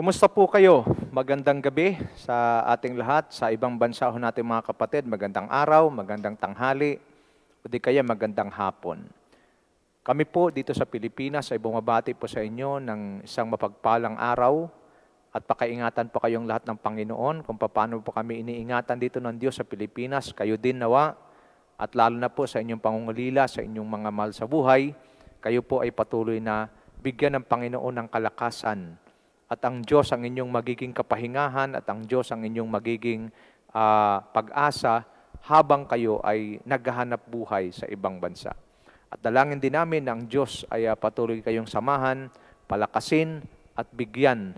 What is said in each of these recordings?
Kumusta po kayo? Magandang gabi sa ating lahat, sa ibang bansa ho natin mga kapatid. Magandang araw, magandang tanghali, o di kaya magandang hapon. Kami po dito sa Pilipinas ay bumabati po sa inyo ng isang mapagpalang araw at pakaingatan po kayong lahat ng Panginoon kung paano po kami iniingatan dito ng Diyos sa Pilipinas. Kayo din nawa at lalo na po sa inyong pangungulila, sa inyong mga mahal sa buhay, kayo po ay patuloy na bigyan ng Panginoon ng kalakasan. At ang Diyos ang inyong magiging kapahingahan at ang Diyos ang inyong magiging pag-asa habang kayo ay naghahanap buhay sa ibang bansa. At dalangin din namin na ang Diyos ay patuloy kayong samahan, palakasin at bigyan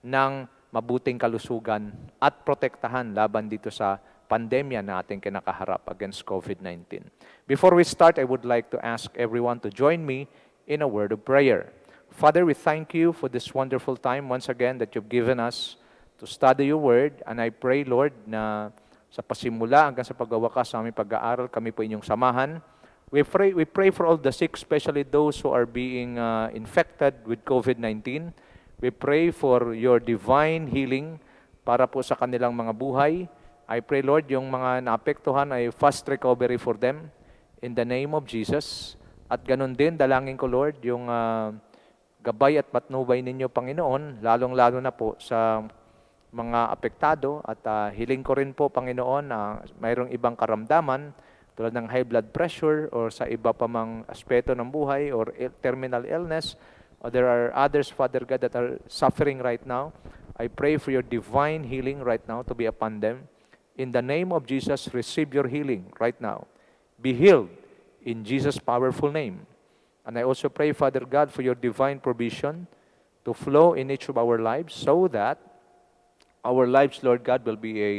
ng mabuting kalusugan at protektahan laban dito sa pandemya na ating kinakaharap against COVID-19. Before we start, I would like to ask everyone to join me in a word of prayer. Father, we thank you for this wonderful time once again that you've given us to study your word. And I pray, Lord, na sa pasimula hanggang sa pagwawakas sa aming pag-aaral, kami po inyong samahan. We pray for all the sick, especially those who are being infected with COVID-19. We pray for your divine healing para po sa kanilang mga buhay. I pray, Lord, yung mga naapektuhan ay fast recovery for them in the name of Jesus. At ganun din, dalangin ko, Lord, yung gabay at patnubay ninyo, Panginoon, lalong-lalo na po sa mga apektado. At hiling ko rin po, Panginoon, na mayroong ibang karamdaman tulad ng high blood pressure or sa iba pa mang aspeto ng buhay or terminal illness. Or there are others, Father God, that are suffering right now. I pray for your divine healing right now to be upon them. In the name of Jesus, receive your healing right now. Be healed in Jesus' powerful name. And I also pray, Father God, for your divine provision to flow in each of our lives so that our lives, Lord God, will be a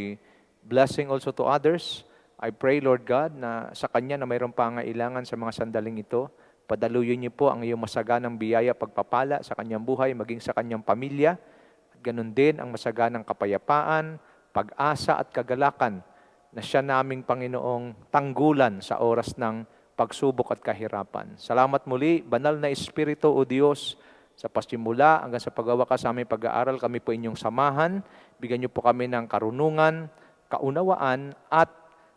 blessing also to others. I pray, Lord God, na sa Kanya na mayroong pangailangan sa mga sandaling ito, padaluyin niyo po ang iyong masaganang biyaya pagpapala sa Kanyang buhay, maging sa Kanyang pamilya. At ganun din ang masaganang kapayapaan, pag-asa at kagalakan na siya naming Panginoong tanggulan sa oras ng pagsubok at kahirapan. Salamat muli, Banal na Espiritu o Diyos, sa pasimula hanggang sa pagwawakas sa aming pag-aaral, kami po inyong samahan. Bigyan niyo po kami ng karunungan, kaunawaan at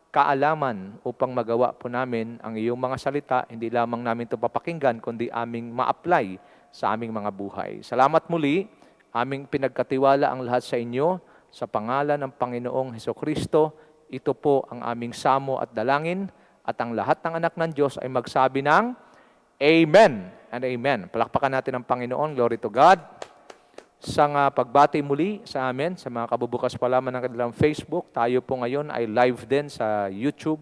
kaalaman upang magawa po namin ang iyong mga salita, hindi lamang namin ito papakinggan, kundi aming ma-apply sa aming mga buhay. Salamat muli, aming pinagkatiwala ang lahat sa inyo, sa pangalan ng Panginoong Hesukristo. Ito po ang aming samo at dalangin, at ang lahat ng anak ng Diyos ay magsabi ng Amen and Amen. Palakpakan natin ang Panginoon. Glory to God. Sa pagbati muli sa amin, sa mga kabubukas pa lamang ng kanilang Facebook, tayo po ngayon ay live din sa YouTube.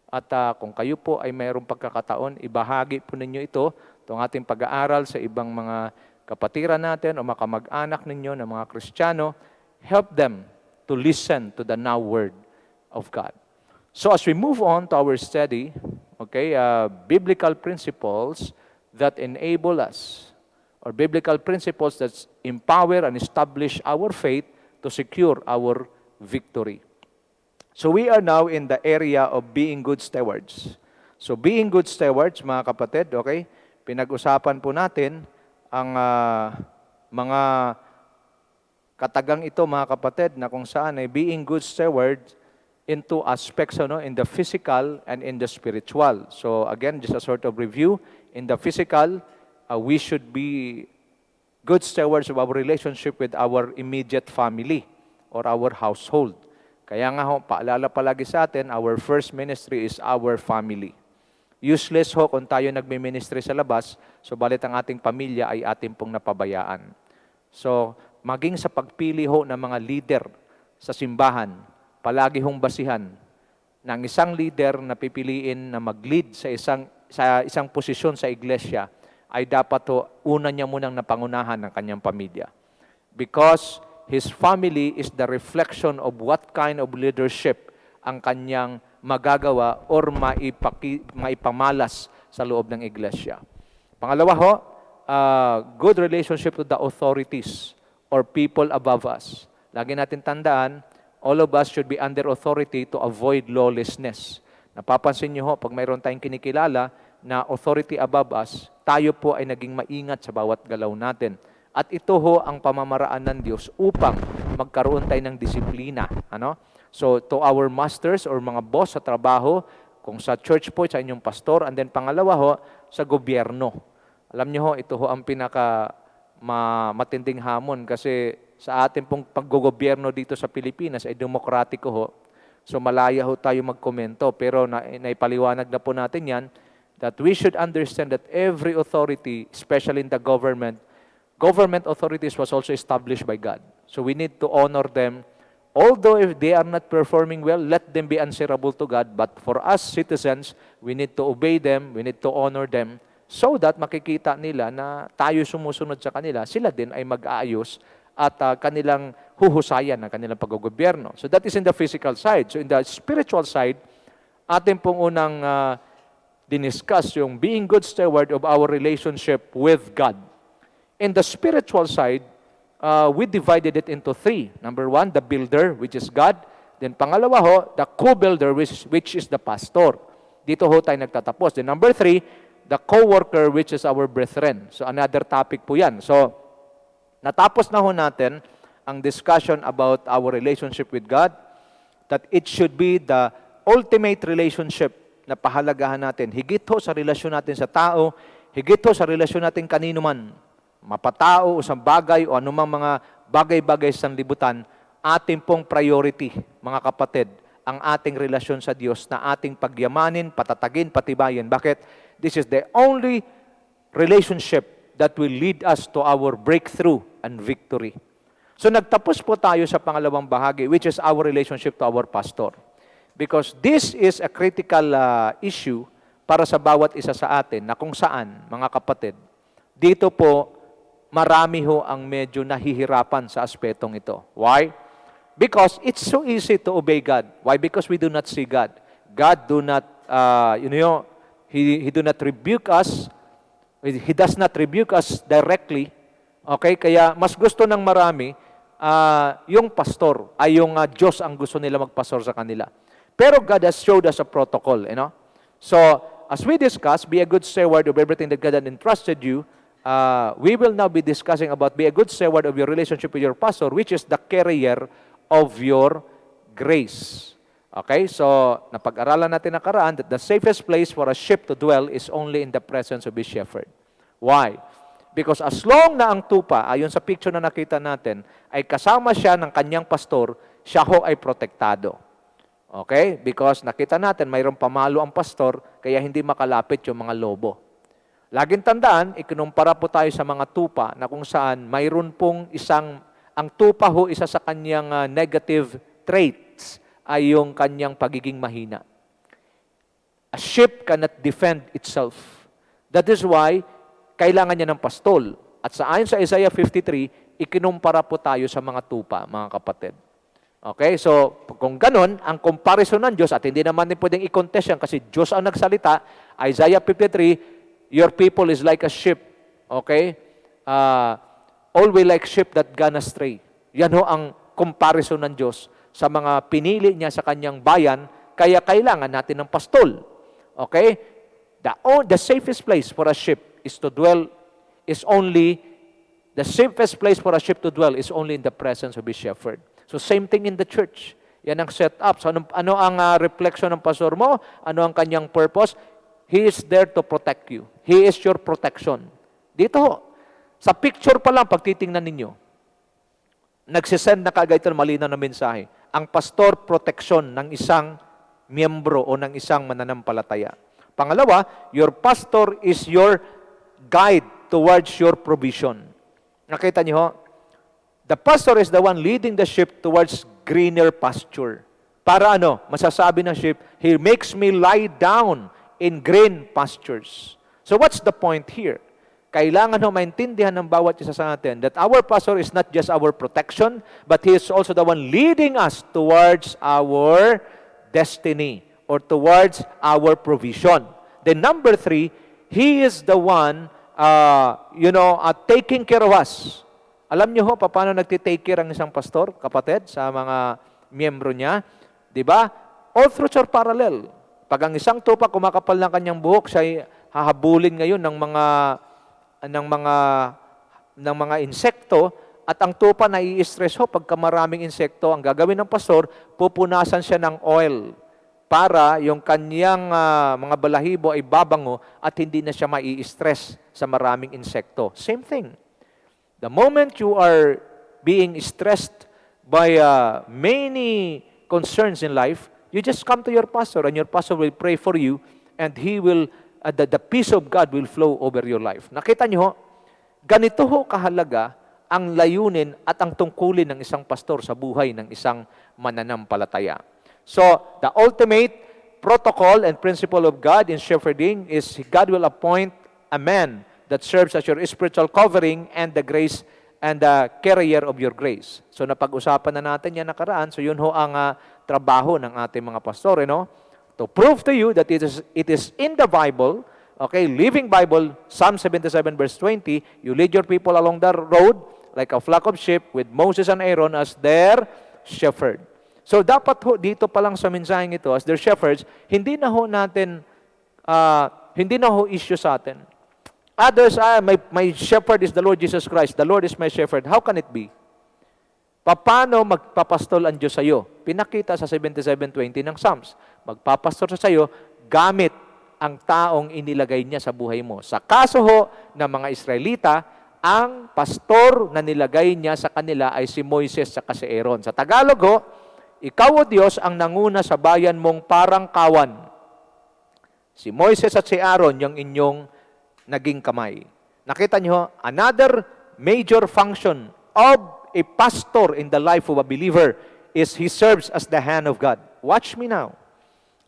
At kung kayo po ay mayroong pagkakataon, ibahagi po ninyo ito, itong ating pag-aaral sa ibang mga kapatiran natin o makamag-anak ninyo ng mga Kristiyano. Help them to listen to the now word of God. So as we move on to our study, biblical principles that enable us, or biblical principles that empower and establish our faith to secure our victory. So we are now in the area of being good stewards. So being good stewards, mga kapatid, pinag-usapan po natin ang mga katagang ito, mga kapatid, na kung saan ay being good stewards into aspects in the physical and in the spiritual. So again, just a sort of review. In the physical, we should be good stewards of our relationship with our immediate family or our household. Kaya nga paalala palagi sa atin, our first ministry is our family. Useless kung tayo nagme-ministry sa labas, subalit ang ating pamilya ay ating pong napabayaan. So, maging sa pagpili ng mga leader sa simbahan, palagi basihan ng isang leader na pipiliin na mag-lead sa isang posisyon sa iglesia ay dapat una niya munang napangunahan ng kanyang pamilya. Because his family is the reflection of what kind of leadership ang kanyang magagawa or maipamalas sa loob ng iglesia. Pangalawa good relationship to the authorities or people above us. Lagi natin tandaan, all of us should be under authority to avoid lawlessness. Napapansin niyo pag mayroon tayong kinikilala na authority above us, tayo po ay naging maingat sa bawat galaw natin. At ito ho ang pamamaraan ng Diyos upang magkaroon tayo ng disiplina. Ano? So, to our masters or mga boss sa trabaho, kung sa church po, sa inyong pastor, and then pangalawa ho, sa gobyerno. Alam niyo ho, ito ho ang matinding hamon kasi sa ating pong paggogobyerno dito sa Pilipinas ay demokratiko ho. So malaya ho tayo magkomento, pero naipaliwanag na po natin yan that we should understand that every authority, especially in the government authorities was also established by God. So we need to honor them. Although if they are not performing well, let them be answerable to God. But for us citizens, we need to obey them, we need to honor them, so that makikita nila na tayo sumusunod sa kanila, sila din ay mag-aayos at kanilang huhusayan ng kanilang paggogobyerno. So that is in the physical side. So in the spiritual side, atin pong unang diniscuss yung being good steward of our relationship with God. In the spiritual side, we divided it into three. Number one, the builder, which is God. Then pangalawa ho, the co-builder, which is the pastor. Dito ho tayo nagtatapos. Then number three, the co-worker, which is our brethren. So another topic po yan. So natapos na ho natin ang discussion about our relationship with God, that it should be the ultimate relationship na pahalagahan natin. Higit ho sa relasyon natin sa tao, higit ho sa relasyon natin kanino man, mapatao o sa bagay o anumang mga bagay-bagay sa libutan, ating pong priority, mga kapatid, ang ating relasyon sa Diyos na ating pagyamanin, patatagin, patibayin. Bakit? This is the only relationship that will lead us to our breakthrough and victory. So nagtapos po tayo sa pangalawang bahagi, which is our relationship to our pastor. Because this is a critical issue para sa bawat isa sa atin na kung saan, mga kapatid, dito po marami ho ang medyo nahihirapan sa aspetong ito. Why? Because it's so easy to obey God. Why? Because we do not see God. God do not, He do not rebuke us. He does not rebuke us directly. Okay? Kaya mas gusto ng marami, yung pastor, ay yung Diyos ang gusto nila magpastor sa kanila. Pero God has showed us a protocol. So, as we discuss, be a good steward of everything that God has entrusted you. We will now be discussing about be a good steward of your relationship with your pastor, which is the carrier of your grace. Okay, so napag-aralan natin nakaraan that the safest place for a sheep to dwell is only in the presence of his shepherd. Why? Because as long na ang tupa, ayon sa picture na nakita natin, ay kasama siya ng kanyang pastor, siya ho ay protektado. Okay? Because nakita natin, mayroong pamalo ang pastor, kaya hindi makalapit yung mga lobo. Laging tandaan, ikinumpara po tayo sa mga tupa na kung saan mayroon pong ang tupa ho, isa sa kanyang negative traits ay yung kanyang pagiging mahina. A sheep cannot defend itself. That is why, kailangan niya ng pastol. At ayon sa Isaiah 53, ikinumpara po tayo sa mga tupa, mga kapatid. Okay, so kung ganon, ang comparison ng Diyos, at hindi naman din pwedeng i-contest yan kasi Diyos ang nagsalita, Isaiah 53, your people is like a sheep. Okay? All we like sheep that gone astray. Yan ho ang comparison ng Diyos sa mga pinili niya sa kanyang bayan, kaya kailangan natin ng pastol. Okay? The safest place for a sheep is to dwell the safest place for a sheep to dwell is only in the presence of his shepherd. So same thing in the church. Yan ang set up. So ano ang reflection ng pastor mo? Ano ang kanyang purpose? He is there to protect you. He is your protection. Dito ho, sa picture pa lang, pag titingnan ninyo, nagsisend na kaagad ito ng malinaw na mensahe. Ang pastor, protection ng isang miyembro o ng isang mananampalataya. Pangalawa, your pastor is your guide towards your provision. Nakita niyo ho? The pastor is the one leading the sheep towards greener pasture. Para ano? Masasabi ng sheep, he makes me lie down in green pastures. So what's the point here? Kailangan ho maintindihan ng bawat isa sa atin that our pastor is not just our protection, but he is also the one leading us towards our destiny or towards our provision. Then number 3, he is the one taking care of us. Alam niyo ho, paano nagtitake care ang isang pastor, kapatid, sa mga miyembro niya? Diba? All truths are parallel. Pag ang isang tupa kumakapal ng kanyang buhok, siya hahabulin ngayon ng mga ng mga insekto, at ang tupa na i-stress ho pagka maraming insekto. Ang gagawin ng pastor, pupunasan siya ng oil para yung kanyang mga balahibo ay babango at hindi na siya mai-stress sa maraming insekto. Same thing. The moment you are being stressed by many concerns in life, you just come to your pastor and your pastor will pray for you and he will, the peace of God will flow over your life. Nakita niyo ho, ganito ho kahalaga ang layunin at ang tungkulin ng isang pastor sa buhay ng isang mananampalataya. So, the ultimate protocol and principle of God in shepherding is God will appoint a man that serves as your spiritual covering and the grace and the carrier of your grace. So, napag-usapan na natin yan nakaraan. So, yun ho ang trabaho ng ating mga pastor, to prove to you that it is in the Bible, okay, Living Bible, Psalm 77 verse 20, you lead your people along the road like a flock of sheep with Moses and Aaron as their shepherd. So dapat ho, dito pa lang sa mensaheng ito, as their shepherds, hindi na ho issue sa atin. Others, my shepherd is the Lord Jesus Christ. The Lord is my shepherd. How can it be? Paano magpapastol ang Diyos sa iyo? Pinakita sa 77:20 ng Psalms. Magpapastor sa iyo gamit ang taong inilagay niya sa buhay mo. Sa kaso ho ng mga Israelita, ang pastor na nilagay niya sa kanila ay si Moises at si Aaron. Sa Tagalog ho, ikaw o Diyos ang nanguna sa bayan mong parang kawan. Si Moises at si Aaron yung inyong naging kamay. Nakita niyo, another major function of a pastor in the life of a believer is he serves as the hand of God. Watch me now.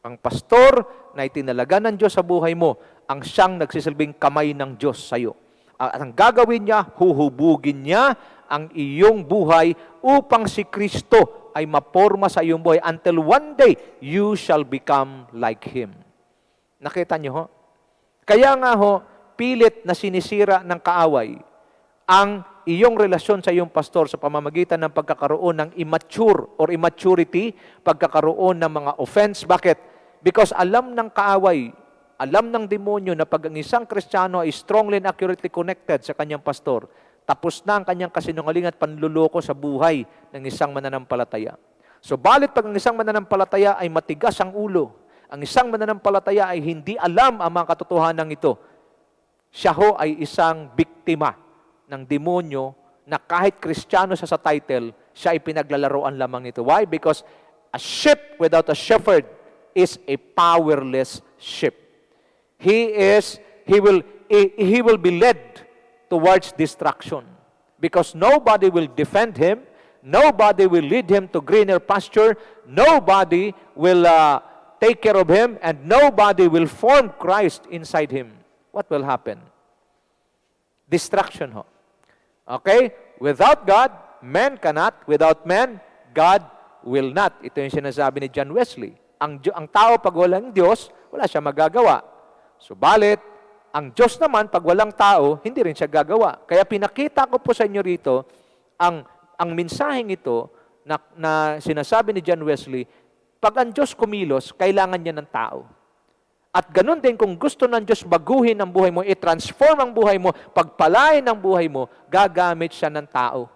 Ang pastor na itinalaga ng Diyos sa buhay mo, ang siyang nagsisilbing kamay ng Diyos sa iyo. At ang gagawin niya, huhubugin niya ang iyong buhay upang si Kristo ay maporma sa iyong buhay until one day you shall become like Him. Nakita niyo ho? Kaya nga ho, pilit na sinisira ng kaaway ang iyong relasyon sa iyong pastor sa pamamagitan ng pagkakaroon ng immaturity, pagkakaroon ng mga offense. Bakit? Because alam ng kaaway, alam ng demonyo na pag ang isang Kristiyano ay strongly and accurately connected sa kanyang pastor, tapos na ang kanyang kasinungalingan at panluloko sa buhay ng isang mananampalataya. So, balit pag ang isang mananampalataya ay matigas ang ulo, ang isang mananampalataya ay hindi alam ang mga katotohanan ito, siya ho ay isang biktima ng demonyo na kahit Kristiyano siya sa title, siya ay pinaglalaroan lamang nito. Why? Because a sheep without a shepherd is a powerless sheep. He will be led towards destruction because nobody will defend him, nobody will lead him to greener pasture, nobody will take care of him, and nobody will form Christ inside him. What will happen? Destruction ho. Okay? Without God, man cannot. Without man, God will not. Ito yung sinasabi ni John Wesley. Ang tao pag walang Diyos, wala siya magagawa. Subalit, ang Diyos naman, pag walang tao, hindi rin siya gagawa. Kaya pinakita ko po sa inyo rito, ang mensaheng ito na sinasabi ni John Wesley, pag ang Diyos kumilos, kailangan niya ng tao. At ganun din, kung gusto ng Diyos baguhin ang buhay mo, i-transform ang buhay mo, pagpalain ang buhay mo, gagamit siya ng tao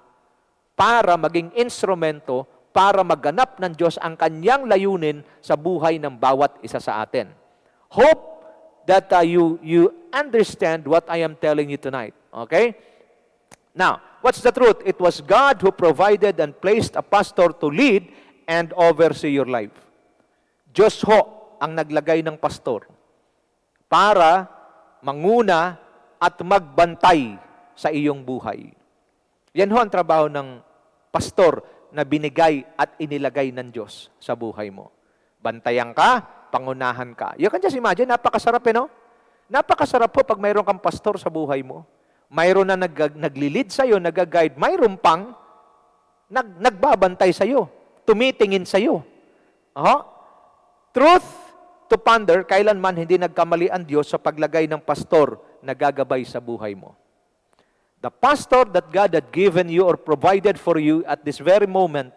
para maging instrumento, para maganap ng Diyos ang kanyang layunin sa buhay ng bawat isa sa atin. Hope that you understand what I am telling you tonight. Okay? Now, what's the truth? It was God who provided and placed a pastor to lead and oversee your life. Diyos ho ang naglagay ng pastor para manguna at magbantay sa iyong buhay. Yan ho ang trabaho ng pastor na binigay at inilagay ng Diyos sa buhay mo. Bantayan ka, pangunahan ka. You can just imagine, napakasarap no? Napakasarap po pag mayroon kang pastor sa buhay mo. Mayroon na naglilid sa'yo, nag-guide. Mayroon pang nagbabantay sa'yo, tumitingin sa'yo. Truth to ponder, kailanman hindi nagkamali ang Diyos sa paglagay ng pastor na gagabay sa buhay mo. The pastor that God had given you or provided for you at this very moment,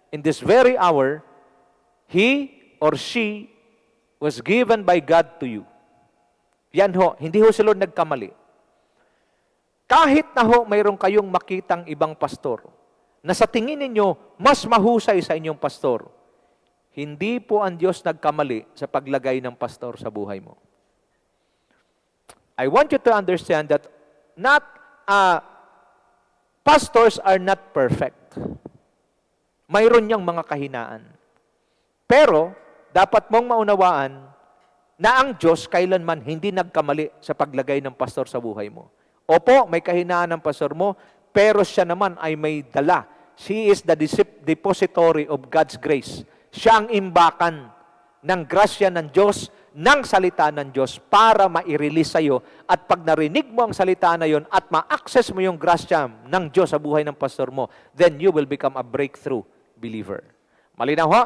in this very hour, he or she was given by God to you. Yan ho, hindi ho sila nagkamali. kahit na ho mayroon kayong makitang ibang pastor na sa tingin ninyo mas mahusay sa inyong pastor, hindi po ang Diyos nagkamali sa paglagay ng pastor sa buhay mo. I want you to understand that pastors are not perfect. Mayroon niyang mga kahinaan. Pero, dapat mong maunawaan na ang Diyos kailanman hindi nagkamali sa paglagay ng pastor sa buhay mo. Opo, may kahinaan ng pastor mo, pero siya naman ay may dala. She is the depository of God's grace. Siya ang imbakan ng grasya ng Diyos, ng salita ng Diyos para ma-release sa iyo. At pag narinig mo ang salita na yon at ma-access mo yung grasya ng Diyos sa buhay ng pastor mo, then you will become a breakthrough believer. Malinaw ha?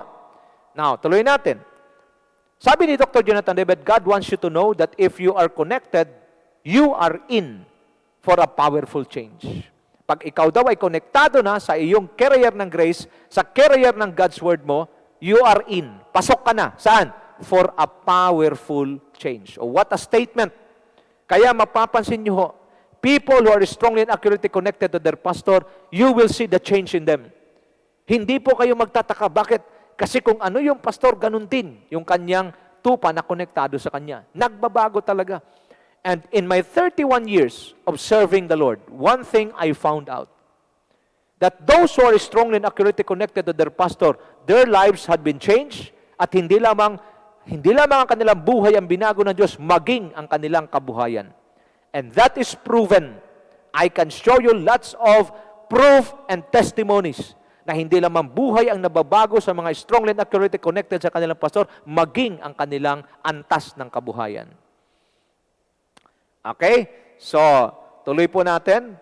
Now, tuloy natin. Sabi ni Dr. Jonathan David, God wants you to know that if you are connected, you are in for a powerful change. Pag ikaw daw ay konektado na sa iyong carrier ng grace, sa carrier ng God's Word mo, you are in. Pasok ka na. Saan? For a powerful change. Oh, what a statement. Kaya mapapansin nyo ho, people who are strongly and accurately connected to their pastor, you will see the change in them. Hindi po kayo magtataka. Bakit? Kasi kung ano yung pastor, ganun din yung kanyang tupa na konektado sa kanya. Nagbabago talaga. And in my 31 years of serving the Lord, one thing I found out, that those who are strongly and accurately connected to their pastor, their lives had been changed, at hindi lamang ang kanilang buhay ang binago ng Diyos, maging ang kanilang kabuhayan. And that is proven. I can show you lots of proof and testimonies na hindi lamang buhay ang nababago sa mga strongly and accurately connected sa kanilang pastor, maging ang kanilang antas ng kabuhayan. Okay? So, tuloy po natin.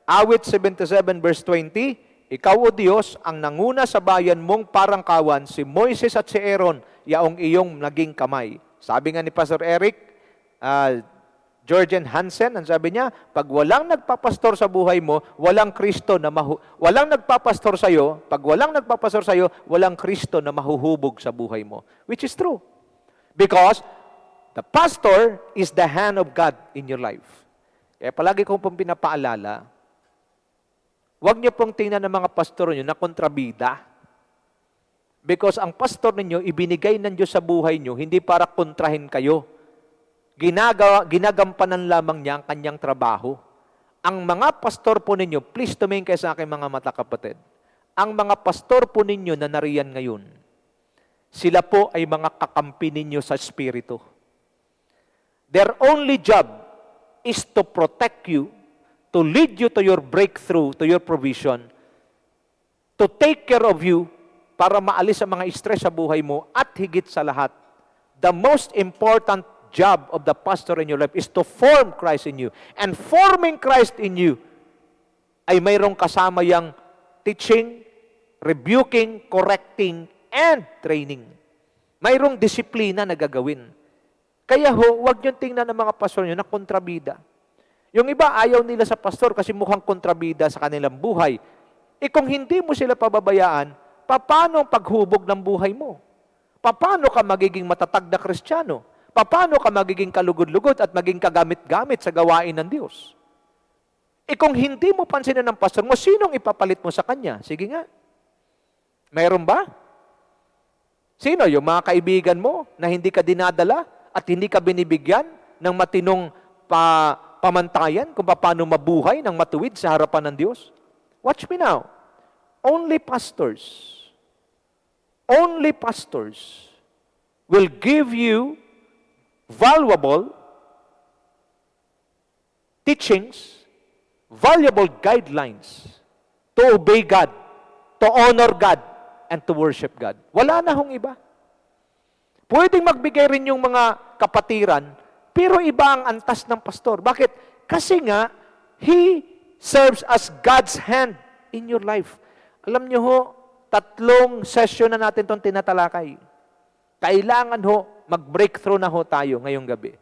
Awit 77 verse 20, Ikaw, O Diyos, ang nanguna sa bayan mong parangkawan, si Moises at si Aaron, yaong iyong naging kamay. Sabi nga ni Pastor Eric, Georgian Hansen, ang sabi niya, pag walang nagpapastor sa buhay mo, walang Kristo na walang nagpapastor sa iyo, pag walang nagpapastor sa iyo, walang Kristo na mahuhubog sa buhay mo. Which is true. Because the pastor is the hand of God in your life. Kaya palagi kong pong pinapaalala, huwag niyo pong tingnan ng mga pastor niyo na kontrabida. Because ang pastor ninyo, ibinigay ng Diyos sa buhay niyo, hindi para kontrahin kayo. Ginagampanan lamang niya ang kanyang trabaho. Ang mga pastor po ninyo, please tumingin kayo sa aking mga mata kapatid. Ang mga pastor po ninyo na nariyan ngayon, sila po ay mga kakampi ninyo sa Espiritu. Their only job is to protect you, to lead you to your breakthrough, to your provision, to take care of you, para maalis ang mga stress sa buhay mo, at higit sa lahat, the most important job of the pastor in your life is to form Christ in you. And forming Christ in you ay mayroong kasama yang teaching, rebuking, correcting, and training. Mayroong disiplina na gagawin. Kaya huwag niyong tingnan ng mga pastor niyo na kontrabida. Yung iba, ayaw nila sa pastor kasi mukhang kontrabida sa kanilang buhay. Kung hindi mo sila pababayaan, paano ang paghubog ng buhay mo? Paano ka magiging matatag na Kristiyano? Paano ka magiging kalugod-lugod at maging kagamit-gamit sa gawain ng Diyos? Kung hindi mo pansinin ng pastor mo, sinong ipapalit mo sa kanya? Sige nga. Mayroon ba? Sino? Yung mga kaibigan mo na hindi ka dinadala at hindi ka binibigyan ng matinong pamantayan kung paano mabuhay ng matuwid sa harapan ng Diyos? Watch me now. Only pastors will give you valuable teachings, valuable guidelines to obey God, to honor God, and to worship God. Wala na hong iba. Pwedeng magbigay rin yung mga kapatiran, pero iba ang antas ng pastor. Bakit? Kasi nga, he serves as God's hand in your life. Alam niyo ho, 3 session na natin itong tinatalakay. Kailangan ho, mag-breakthrough na ho tayo ngayong gabi.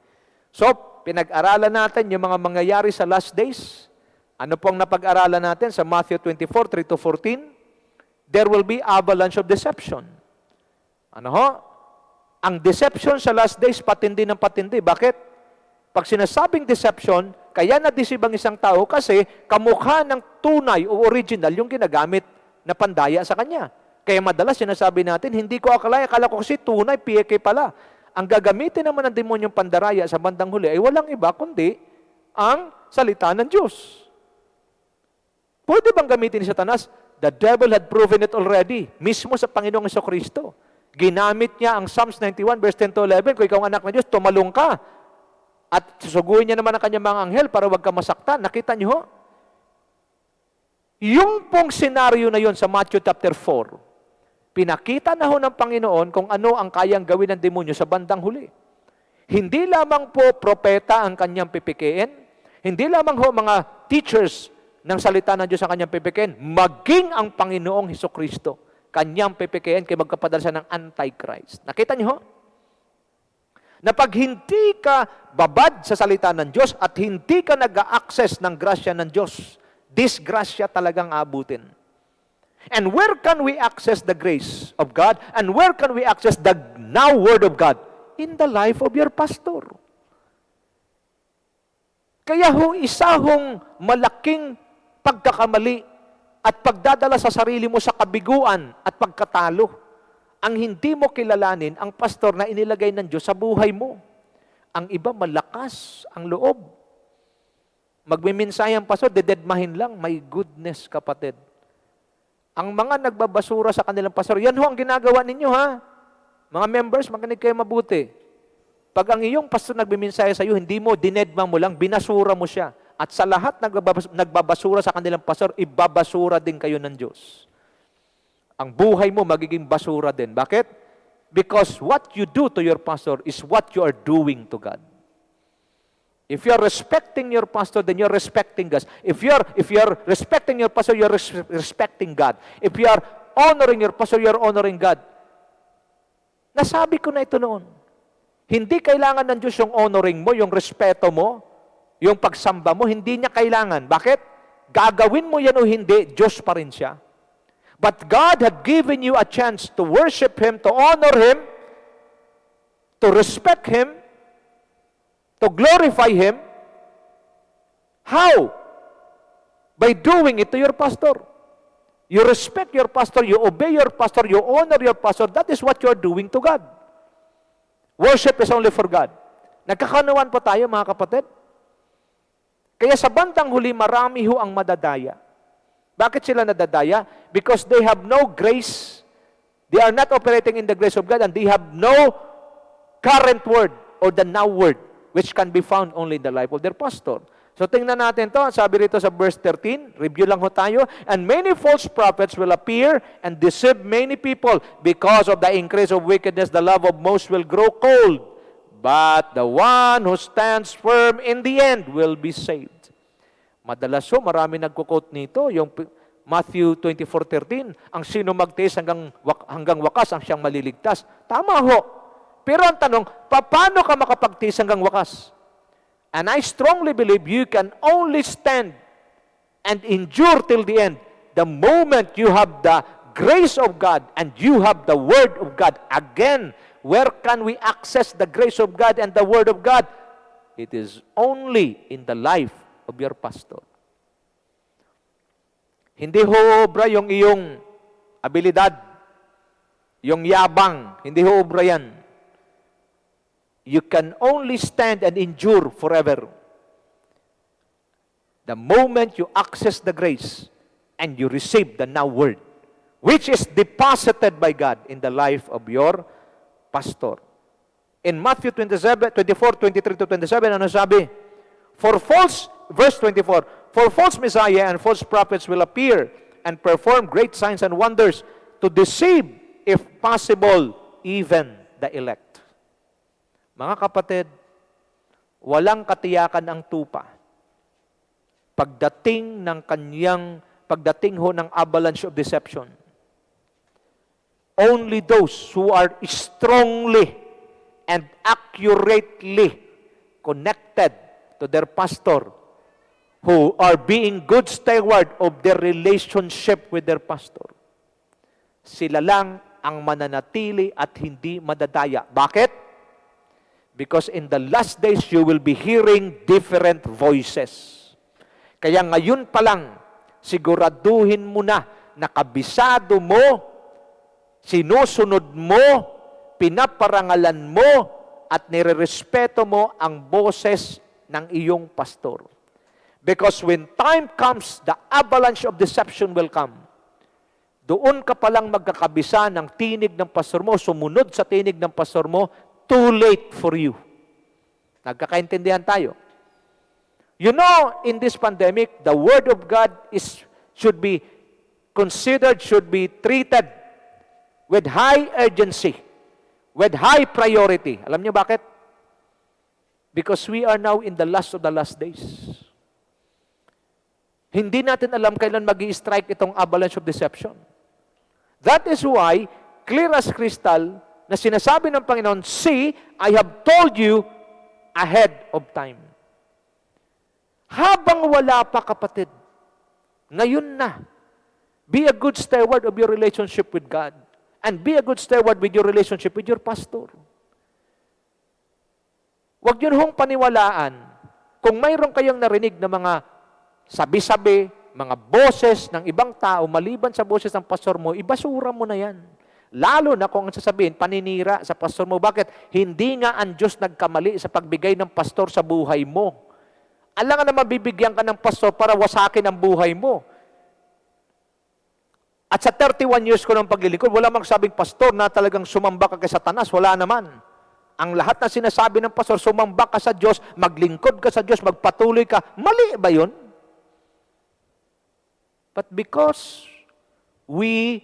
So, pinag-aralan natin yung mga mangyayari sa last days. Ano pong napag-aralan natin sa Matthew 24, 3-14? There will be avalanche of deception. Ano ho? Ang deception sa last days, patindi ng patindi. Bakit? Pag sinasabing deception, Kaya na-deceive ang isang tao kasi kamukha ng tunay o original yung ginagamit na pandaya sa kanya. Kaya madalas sinasabi natin, hindi ko akala ko kasi tunay, piyeke pala. Ang gagamitin naman ng demonyong pandaraya sa bandang huli ay walang iba kundi ang salita ng Diyos. Pwede bang gamitin ni Satanas? The devil had proven it already. Mismo sa Panginoong Jesucristo. Ginamit niya ang Psalms 91 verse 10 to 11, kung ikaw ang anak ng Diyos, tumalong ka. At susuguin niya naman ang kanyang mga anghel para wag ka masaktan. Nakita niyo ho? Yung pong senaryo na yon sa Matthew chapter 4, pinakita na ho ng Panginoon kung ano ang kayang gawin ng demonyo sa bandang huli. Hindi lamang po propeta ang kanyang pipikiin, hindi lamang ho mga teachers ng salita ng Diyos ang kanyang pipikiin, maging ang Panginoong Hesukristo, kanyang pipikiin kay magkapadala siya ng Antichrist. Nakita niyo ho? Na pag hindi ka babad sa salita ng Diyos at hindi ka nag-a-access ng grasya ng Diyos, disgrasya talagang abutin. And where can we access the grace of God? And where can we access the now Word of God? In the life of your pastor. Kaya ho, isa hong malaking pagkakamali at pagdadala sa sarili mo sa kabiguan at pagkatalo, ang hindi mo kilalanin ang pastor na inilagay ng Diyos sa buhay mo. Ang iba malakas ang loob. Magmiminsahe ang pastor, dededmahin lang. My goodness, kapatid. Ang mga nagbabasura sa kanilang pastor, yan ho ang ginagawa ninyo, ha? Mga members, makinig kayo mabuti. Pag ang iyong pastor nagmiminsahe sa iyo, hindi mo dinedma mo lang, binasura mo siya. At sa lahat nagbabasura sa kanilang pastor, ibabasura din kayo ng Diyos. Ang buhay mo magiging basura din. Bakit? Because what you do to your pastor is what you are doing to God. If you are respecting your pastor, then you're respecting God. If you're respecting your pastor, you're respecting God. If you are honoring your pastor, you're honoring God. Nasabi ko na ito noon. Hindi kailangan ng Diyos yung honoring mo, yung respeto mo, yung pagsamba mo, hindi niya kailangan. Bakit? Gagawin mo yan o hindi, Diyos pa rin siya. But God had given you a chance to worship Him, to honor Him, to respect Him, to glorify Him. How? By doing it to your pastor. You respect your pastor, you obey your pastor, you honor your pastor. That is what you are doing to God. Worship is only for God. Nagkakanuan po tayo, mga kapatid. Kaya sa bandang huli, marami ho ang madadaya. Bakit sila nadadaya? Because they have no grace. They are not operating in the grace of God and they have no current word or the now word which can be found only in the life of their pastor. So tingnan natin to. Sabi rito sa verse 13, review lang ho tayo. And many false prophets will appear and deceive many people. Because of the increase of wickedness, the love of most will grow cold. But the one who stands firm in the end will be saved. Madalas ho, marami nagko-quote nito, yung Matthew 24:13, ang sino magtiis hanggang wakas ang siyang maliligtas. Tama ho. Pero ang tanong, paano ka makapagtiis hanggang wakas? And I strongly believe you can only stand and endure till the end the moment you have the grace of God and you have the Word of God. Again, where can we access the grace of God and the Word of God? It is only in the life of your pastor. Hindi ho obra yung iyong abilidad, yung yabang, hindi ho obra yan. You can only stand and endure forever. The moment you access the grace and you receive the now word, which is deposited by God in the life of your pastor. In Matthew 24:23-27, ano sabi? Verse 24, for false Messiah and false prophets will appear and perform great signs and wonders to deceive, if possible, even the elect. Mga kapatid, walang katiyakan ang tupa. Pagdating ho ng avalanche of deception, only those who are strongly and accurately connected to their pastor, who are being good steward of their relationship with their pastor, sila lang ang mananatili at hindi madadaya. Bakit? Because in the last days, you will be hearing different voices. Kaya ngayon pa lang, siguraduhin mo na, nakabisado mo, sinusunod mo, pinaparangalan mo, at nirerespeto mo ang boses ng iyong pastor. Because when time comes, the avalanche of deception will come. Doon ka palang magkakabisa ng tinig ng pastor mo, sumunod sa tinig ng pastor mo, too late for you. Nagkakaintindihan tayo. You know, in this pandemic, the Word of God should be considered, should be treated with high urgency, with high priority. Alam niyo bakit? Because we are now in the last of the last days. Hindi natin alam kailan mag-i-strike itong avalanche of deception. That is why, clear as crystal, na sinasabi ng Panginoon, see, I have told you ahead of time. Habang wala pa, kapatid, ngayon na, be a good steward of your relationship with God and be a good steward with your relationship with your pastor. Huwag yun hong paniwalaan. Kung mayroon kayong narinig na mga sabi-sabi, mga boses ng ibang tao, maliban sa boses ng pastor mo, ibasura mo na yan. Lalo na kung ang sasabihin, paninira sa pastor mo. Bakit? Hindi nga ang Diyos nagkamali sa pagbigay ng pastor sa buhay mo. Alam nga na mabibigyan ka ng pastor para wasakin ang buhay mo. At sa 31 years ko ng paglilingkod, wala mang sabing pastor na talagang sumamba ka kay Satanas. Wala naman. Ang lahat na sinasabi ng pastor, sumamba ka sa Diyos, maglingkod ka sa Diyos, magpatuloy ka. Mali ba yun? But because we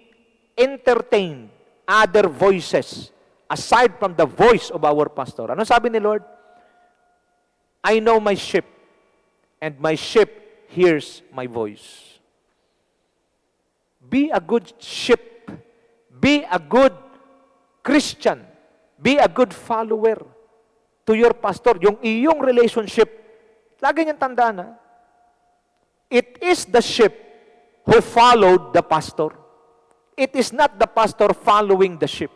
entertain other voices aside from the voice of our pastor. Ano sabi ni Lord? I know my sheep, and my sheep hears my voice. Be a good sheep. Be a good Christian. Be a good follower to your pastor. Yung iyong relationship, lagi niyang tandaan na, it is the sheep who followed the pastor. It is not the pastor following the sheep.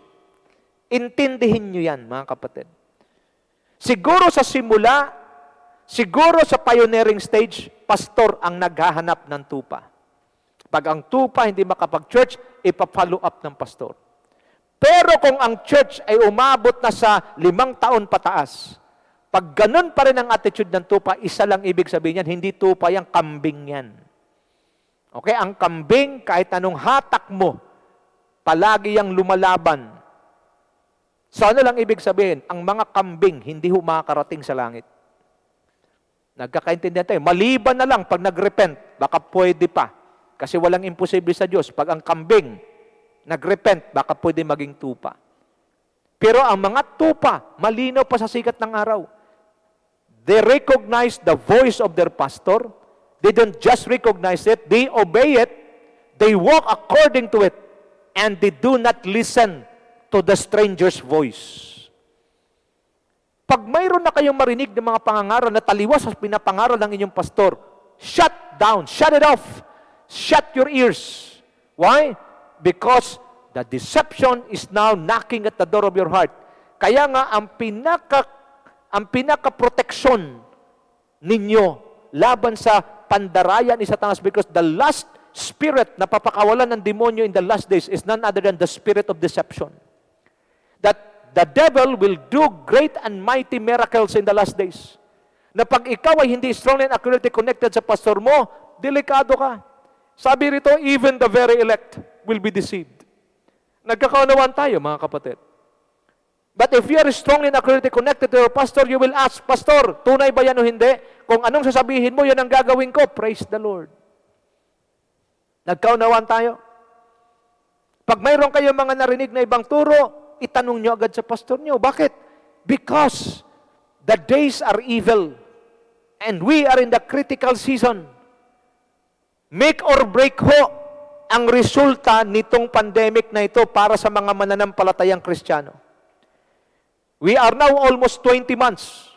Intindihin niyo yan, mga kapatid. Siguro sa simula, siguro sa pioneering stage, pastor ang naghahanap ng tupa. Pag ang tupa hindi makapag-church, ipa-follow up ng pastor. Pero kung ang church ay umabot na sa 5 taon pataas, pag ganun pa rin ang attitude ng tupa, isa lang ibig sabihin yan, hindi tupa yan, kambing yan. Okay, ang kambing, kahit anong hatak mo, palagi yang lumalaban. So ano lang ibig sabihin? Ang mga kambing, hindi makakarating sa langit. Nagkakaintindihan tayo. Maliban na lang pag nag-repent, baka pwede pa. Kasi walang imposible sa Diyos. Pag ang kambing nag-repent, baka pwede maging tupa. Pero ang mga tupa, malinaw pa sa sikat ng araw. They recognize the voice of their pastor. They don't just recognize it, they obey it, they walk according to it, and they do not listen to the stranger's voice. Pag mayroon na kayong marinig ng mga pangangaral na taliwas sa pinapangaral ng inyong pastor, shut down, shut it off, shut your ears. Why? Because the deception is now knocking at the door of your heart. Kaya nga, ang pinaka-proteksyon ninyo laban sa pandarayan ni Satanas, because the last spirit na papakawalan ng demonyo in the last days is none other than the spirit of deception. That the devil will do great and mighty miracles in the last days. Na pag ikaw ay hindi strongly and accurately connected sa pastor mo, delikado ka. Sabi rito, even the very elect will be deceived. Nagkakaunawaan tayo, mga kapatid. But if you are strongly and accurately connected to your pastor, you will ask, Pastor, tunay ba yan o hindi? Kung anong sasabihin mo, yan ang gagawin ko. Praise the Lord. Nagkaunawaan tayo. Pag mayroon kayong mga narinig na ibang turo, itanong nyo agad sa pastor nyo. Bakit? Because the days are evil and we are in the critical season. Make or break ho ang resulta nitong pandemic na ito para sa mga mananampalatayang Kristiyano. We are now almost 20 months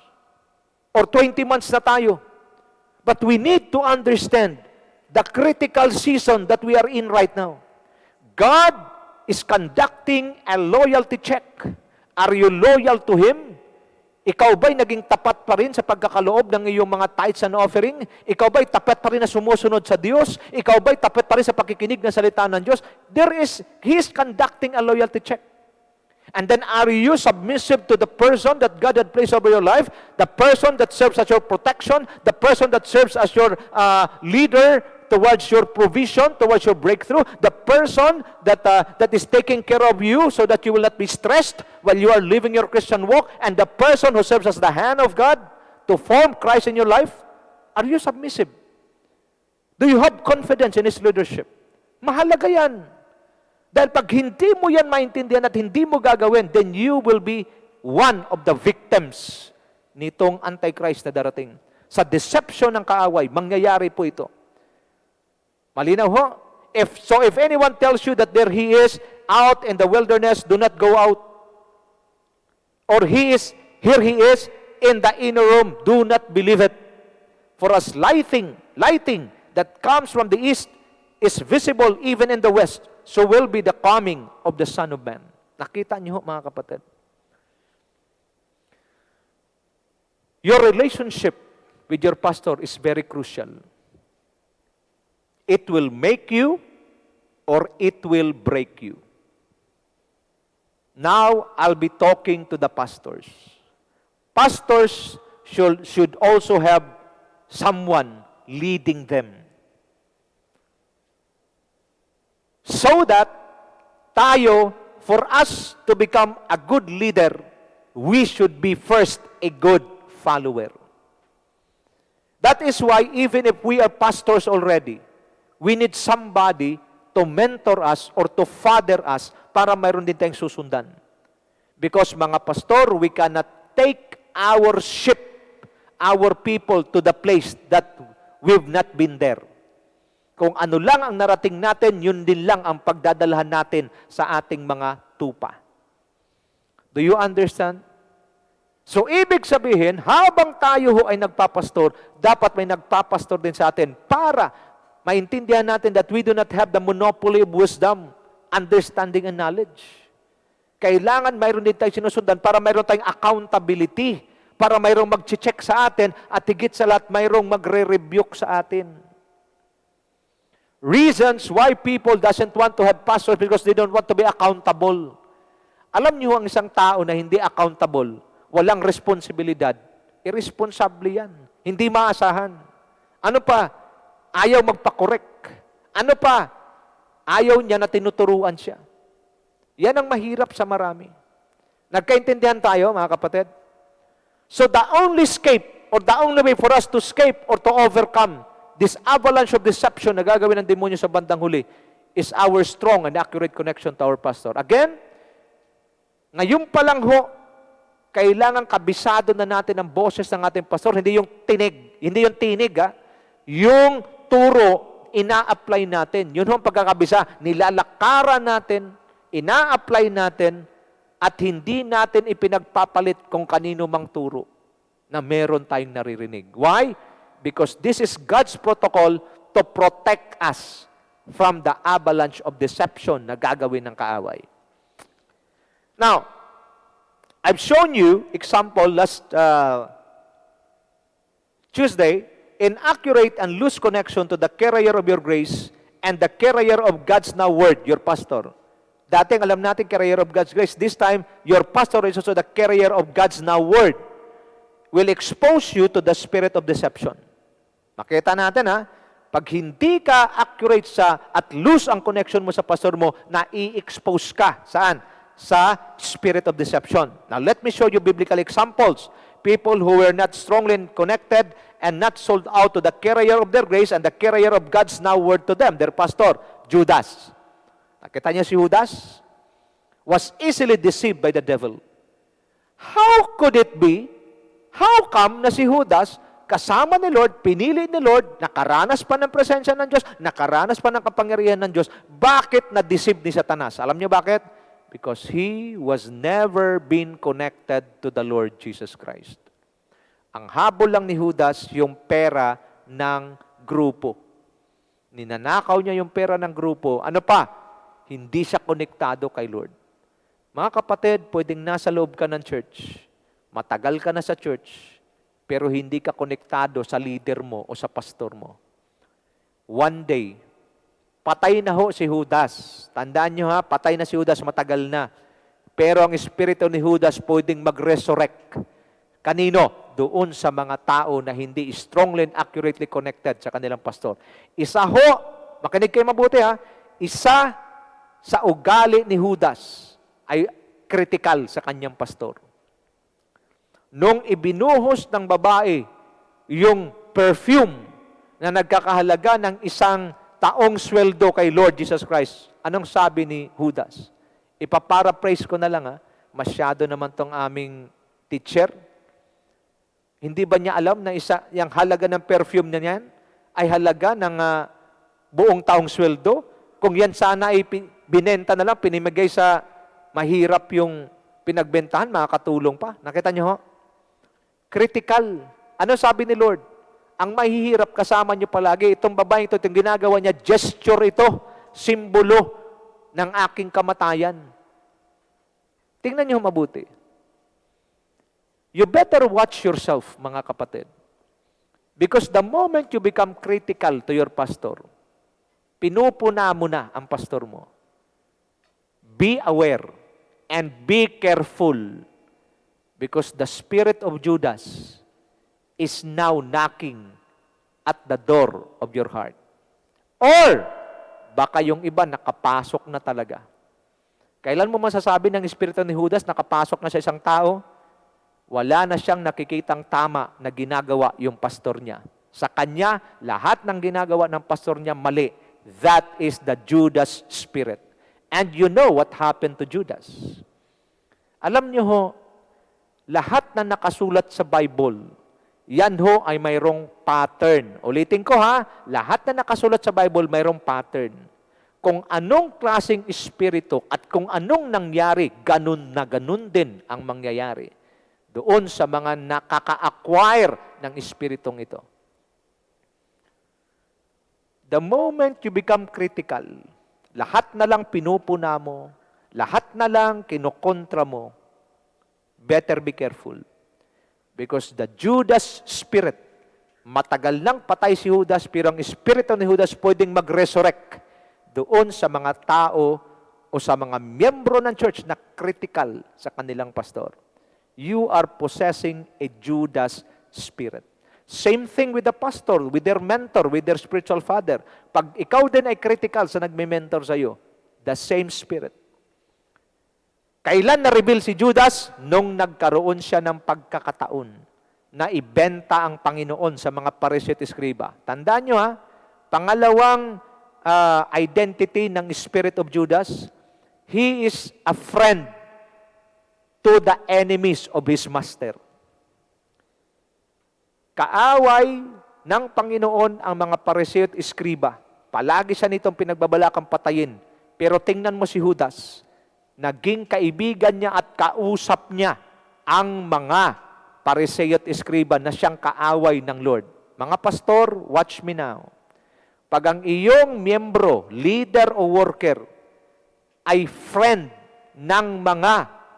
or 20 months na tayo. But we need to understand the critical season that we are in right now. God is conducting a loyalty check. Are you loyal to Him? Ikaw ba'y naging tapat pa rin sa pagkakaloob ng iyong mga tithes and offering? Ikaw ba'y tapat pa rin na sumusunod sa Diyos? Ikaw ba'y tapat pa rin sa pakikinig ng salita ng Diyos? He is conducting a loyalty check. And then are you submissive to the person that God had placed over your life? The person that serves as your protection? The person that serves as your leader towards your provision, towards your breakthrough? The person that is taking care of you so that you will not be stressed while you are living your Christian walk? And the person who serves as the hand of God to form Christ in your life? Are you submissive? Do you have confidence in His leadership? Mahalaga yan. Dahil pag hindi mo yan maintindihan at hindi mo gagawin, then you will be one of the victims nitong Antichrist na darating. Sa deception ng kaaway, mangyayari po ito. Malinaw ho? If anyone tells you that there he is out in the wilderness, do not go out. Or here he is in the inner room, do not believe it. For as lighting that comes from the east is visible even in the west, so will be the coming of the Son of Man. Nakita niyo, mga kapatid. Your relationship with your pastor is very crucial. It will make you or it will break you. Now, I'll be talking to the pastors. Pastors should also have someone leading them. So that for us to become a good leader, we should be first a good follower. That is why even if we are pastors already, we need somebody to mentor us or to father us para mayroon din tayong susundan. Because mga pastor, we cannot take our sheep, our people to the place that we've not been there. Kung ano lang ang narating natin, yun din lang ang pagdadalhan natin sa ating mga tupa. Do you understand? So, ibig sabihin, habang tayo ho ay nagpapastor, dapat may nagpapastor din sa atin para maintindihan natin that we do not have the monopoly of wisdom, understanding, and knowledge. Kailangan mayroon din tayong sinusundan para mayroon tayong accountability, para mayroong mag-check sa atin, at higit sa lahat, mayroong magre-rebuke sa atin. Reasons why people doesn't want to have pastors because they don't want to be accountable. Alam niyo ang isang tao na hindi accountable, walang responsibilidad, irresponsable yan. Hindi maasahan. Ano pa? Ayaw magpakorek. Ano pa? Ayaw niya na tinuturuan siya. Yan ang mahirap sa marami. Nagkaintindihan tayo, mga kapatid? So the only escape or the only way for us to escape or to overcome this avalanche of deception na gagawin ng demonyo sa bandang huli is our strong and accurate connection to our pastor. Again, ngayon pa lang ho, kailangan kabisado na natin ang boses ng ating pastor, hindi yung tinig, yung turo, ina-apply natin. Yun ho ang pagkakabisa, nilalakaran natin, ina-apply natin, at hindi natin ipinagpapalit kung kanino mang turo na meron tayong naririnig. Why? Because this is God's protocol to protect us from the avalanche of deception na gagawin ng kaaway. Now, I've shown you example last Tuesday, inaccurate and loose connection to the carrier of your grace and the carrier of God's now word, your pastor. Dating alam natin carrier of God's grace. This time, your pastor is also the carrier of God's now word. Will expose you to the spirit of deception. Makita natin pag hindi ka accurate at loose ang connection mo sa pastor mo, na-i-expose ka. Saan? Sa spirit of deception. Now, let me show you biblical examples. People who were not strongly connected and not sold out to the carrier of their grace and the carrier of God's now word to them, their pastor, Judas. Nakita niya si Judas? Was easily deceived by the devil. How could it be? How come na si Judas kasama ni Lord, pinili ni Lord, nakaranas pa ng presensya ng Diyos, nakaranas pa ng kapangyarihan ng Diyos, bakit na-deceive ni Satanas? Alam niyo bakit? Because he was never been connected to the Lord Jesus Christ. Ang habol lang ni Judas, yung pera ng grupo. Ninanakaw niya yung pera ng grupo. Ano pa? Hindi siya konektado kay Lord. Mga kapatid, pwedeng nasa loob ka ng church. Matagal ka na sa church, pero hindi ka konektado sa leader mo o sa pastor mo. One day, patay na ho si Judas. Tandaan nyo ha, patay na si Judas, matagal na. Pero ang espiritu ni Judas pwedeng mag-resurrect. Kanino? Doon sa mga tao na hindi strongly and accurately connected sa kanilang pastor. Isa ho, makinig kayo mabuti ha, isa sa ugali ni Judas ay critical sa kanyang pastor. Nung ibinuhos ng babae yung perfume na nagkakahalaga ng isang taong sweldo kay Lord Jesus Christ, anong sabi ni Judas? Ipaparaphrase ko na lang ha, masyado naman tong aming teacher. Hindi ba niya alam na yung halaga ng perfume na yan ay halaga ng buong taong sweldo? Kung yan sana ay binenta na lang, pinimigay sa mahirap yung pinagbentahan, makakatulong pa. Nakita niyo ho? Critical. Ano sabi ni Lord? Ang mahihirap kasama niyo palagi, itong babaeng ito, itong ginagawa niya, gesture ito, simbolo ng aking kamatayan. Tingnan niyo mabuti. You better watch yourself, mga kapatid. Because the moment you become critical to your pastor, pinupuna mo na ang pastor mo. Be aware and be careful because the spirit of Judas is now knocking at the door of your heart. Or, baka yung iba nakapasok na talaga. Kailan mo masasabi ng espiritu ni Judas nakapasok na sa isang tao? Wala na siyang nakikitang tama na ginagawa yung pastor niya. Sa kanya, lahat ng ginagawa ng pastor niya mali. That is the Judas spirit. And you know what happened to Judas. Alam niyo ho, lahat na nakasulat sa Bible, yan ho ay mayroong pattern. Ulitin ko ha, lahat na nakasulat sa Bible mayroong pattern. Kung anong klaseng espiritu at kung anong nangyari, ganun na ganun din ang mangyayari doon sa mga nakaka-acquire ng espiritong ito. The moment you become critical, lahat na lang pinupuna mo, lahat na lang kinukontra mo, better be careful. Because the Judas spirit, matagal nang patay si Judas, pero ang espiritu ni Judas pwedeng mag-resurrect doon sa mga tao o sa mga miyembro ng church na critical sa kanilang pastor. You are possessing a Judas spirit. Same thing with the pastor, with their mentor, with their spiritual father. Pag ikaw din ay critical sa nagme-mentor sa iyo, the same spirit. Kailan na-reveal si Judas? Nung nagkaroon siya ng pagkakataon na ibenta ang Panginoon sa mga Pariseo at Eskriba. Tandaan nyo ha, pangalawang identity ng spirit of Judas, he is a friend to the enemies of his master. Kaaway ng Panginoon ang mga Pariseo at Eskriba. Palagi siya nitong pinagbabalakang patayin. Pero tingnan mo si Judas, naging kaibigan niya at kausap niya ang mga Pariseo at Eskriba na siyang kaaway ng Lord. Mga pastor, watch me now. Pag ang iyong miyembro, leader o worker, ay friend ng mga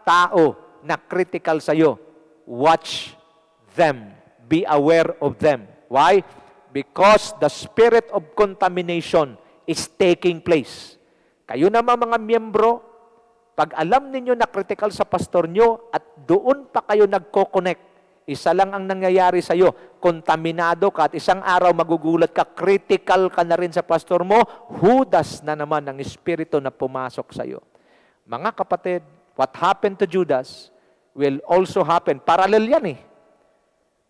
tao na critical sa iyo, watch them. Be aware of them. Why? Because the spirit of contamination is taking place. Kayo naman mga miyembro, pag alam ninyo na critical sa pastor nyo at doon pa kayo nagko-connect, isa lang ang nangyayari sa iyo, kontaminado ka at isang araw magugulat ka, critical ka na rin sa pastor mo, Judas na naman ang espiritu na pumasok sa iyo. Mga kapatid, what happened to Judas will also happen. Parallel yan eh.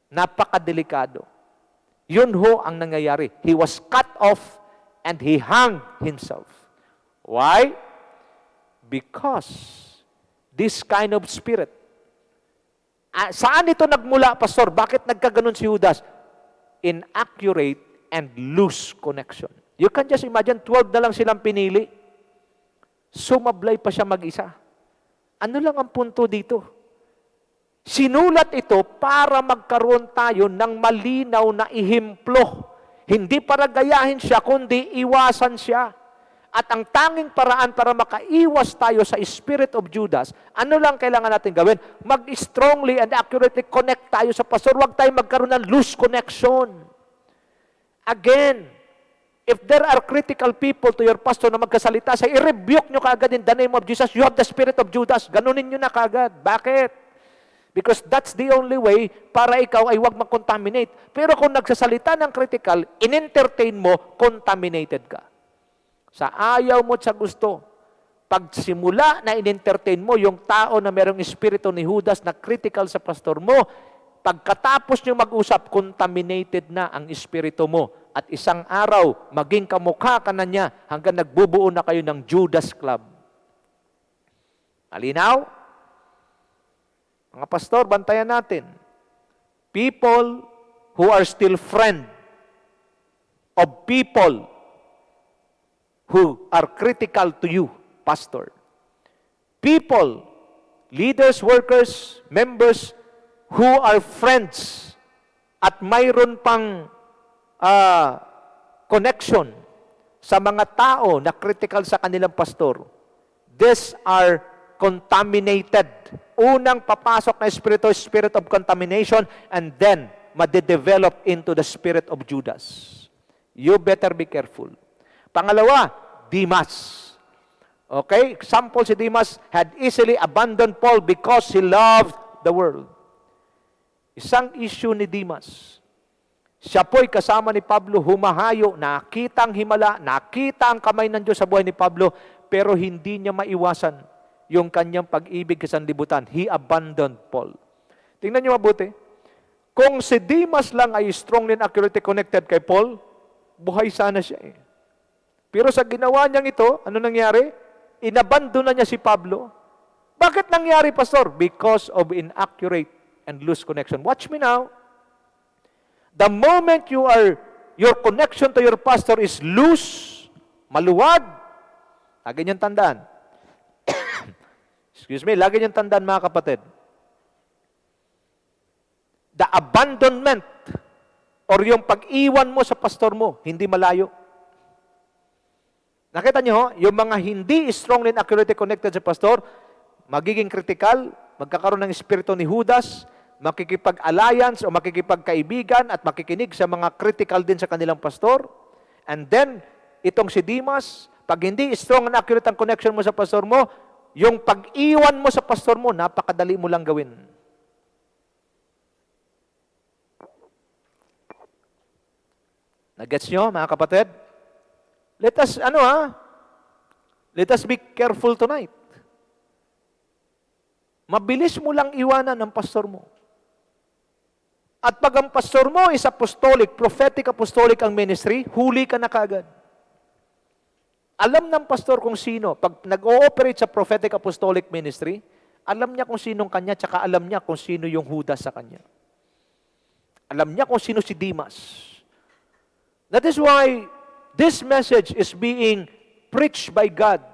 Napakadelikado. Yun ho ang nangyayari. He was cut off and he hung himself. Why? Because this kind of spirit. Saan ito nagmula, Pastor? Bakit nagkaganon si Judas? Inaccurate and loose connection. You can just imagine, 12 na lang silang pinili. Sumablay pa siya mag-isa. Ano lang ang punto dito? Sinulat ito para magkaroon tayo ng malinaw na ihimplo. Hindi para gayahin siya, kundi iwasan siya. At ang tanging paraan para makaiwas tayo sa spirit of Judas, ano lang kailangan natin gawin? Mag-strongly and accurately connect tayo sa pastor. Huwag tayo magkaroon ng loose connection. Again, if there are critical people to your pastor na magkasalita, i-rebuke nyo kaagad in the name of Jesus. You have the spirit of Judas. Ganunin nyo na kaagad. Bakit? Because that's the only way para ikaw ay huwag mag-contaminate. Pero kung nagsasalita ng critical, in-entertain mo, contaminated ka. Sa ayaw mo at sa gusto, pag simula na in-entertain mo yung tao na merong espiritu ni Judas na critical sa pastor mo, pagkatapos nyo mag-usap, contaminated na ang espiritu mo. At isang araw, maging kamukha ka na niya hanggang nagbubuo na kayo ng Judas Club. Malinaw? Mga pastor, bantayan natin. People who are still friend of people who are critical to you, pastor. People, leaders, workers, members who are friends at mayroon pang connection sa mga tao na critical sa kanilang pastor. These are contaminated. Unang papasok na espiritu, spirit of contamination, and then made-develop into the spirit of Judas. You better be careful. Pangalawa, Demas. Okay? Example, si Demas had easily abandoned Paul because he loved the world. Isang issue ni Demas. Siya po'y kasama ni Pablo, humahayo, nakita ang himala, nakita ang kamay ng Diyos sa buhay ni Pablo, pero hindi niya maiwasan yung kanyang pag-ibig sa sanlibutan. He abandoned Paul. Tingnan niyo mabuti. Kung si Demas lang ay strongly and accurately connected kay Paul, buhay sana siya eh. Pero sa ginawa niyang ito, ano nangyari? Inabandon na niya si Pablo. Bakit nangyari, Pastor? Because of inaccurate and loose connection. Watch me now. The moment your connection to your pastor is loose, maluwag, lagi niyong tandaan. Excuse me, lagi niyong tandaan mga kapatid. The abandonment or yung pag-iwan mo sa pastor mo, hindi malayo. Nakita niyo, yung mga hindi strongly and accurately connected sa pastor, magiging critical, magkakaroon ng espiritu ni Judas, makikipag-alliance o makikipagkaibigan at makikinig sa mga critical din sa kanilang pastor. And then, itong si Demas, pag hindi strong and accurate ang connection mo sa pastor mo, yung pag-iwan mo sa pastor mo, napakadali mo lang gawin. Nagets nyo, mga kapatid? Let us be careful tonight. Mabilis mo lang iwanan ang pastor mo. At pag ang pastor mo is apostolic, prophetic apostolic ang ministry, huli ka na kagad. Alam ng pastor kung sino. Pag nag-ooperate sa prophetic apostolic ministry, alam niya kung sinong kanya, tsaka alam niya kung sino yung Judas sa kanya. Alam niya kung sino si Demas. That is why this message is being preached by God,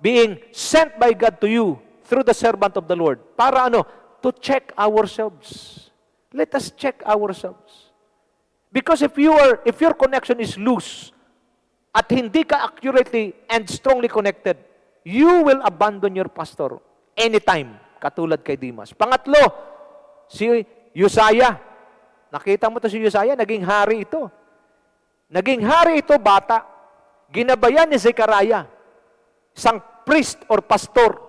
being sent by God to you through the servant of the Lord. Para to check ourselves. Let us check ourselves. Because if your connection is loose at hindi ka accurately and strongly connected, you will abandon your pastor anytime, katulad kay Demas. Pangatlo, si Uzziah. Nakita mo to si Uzziah, naging hari ito. Naging hari ito, bata. Ginabayan ni Zechariah, isang priest or pastor.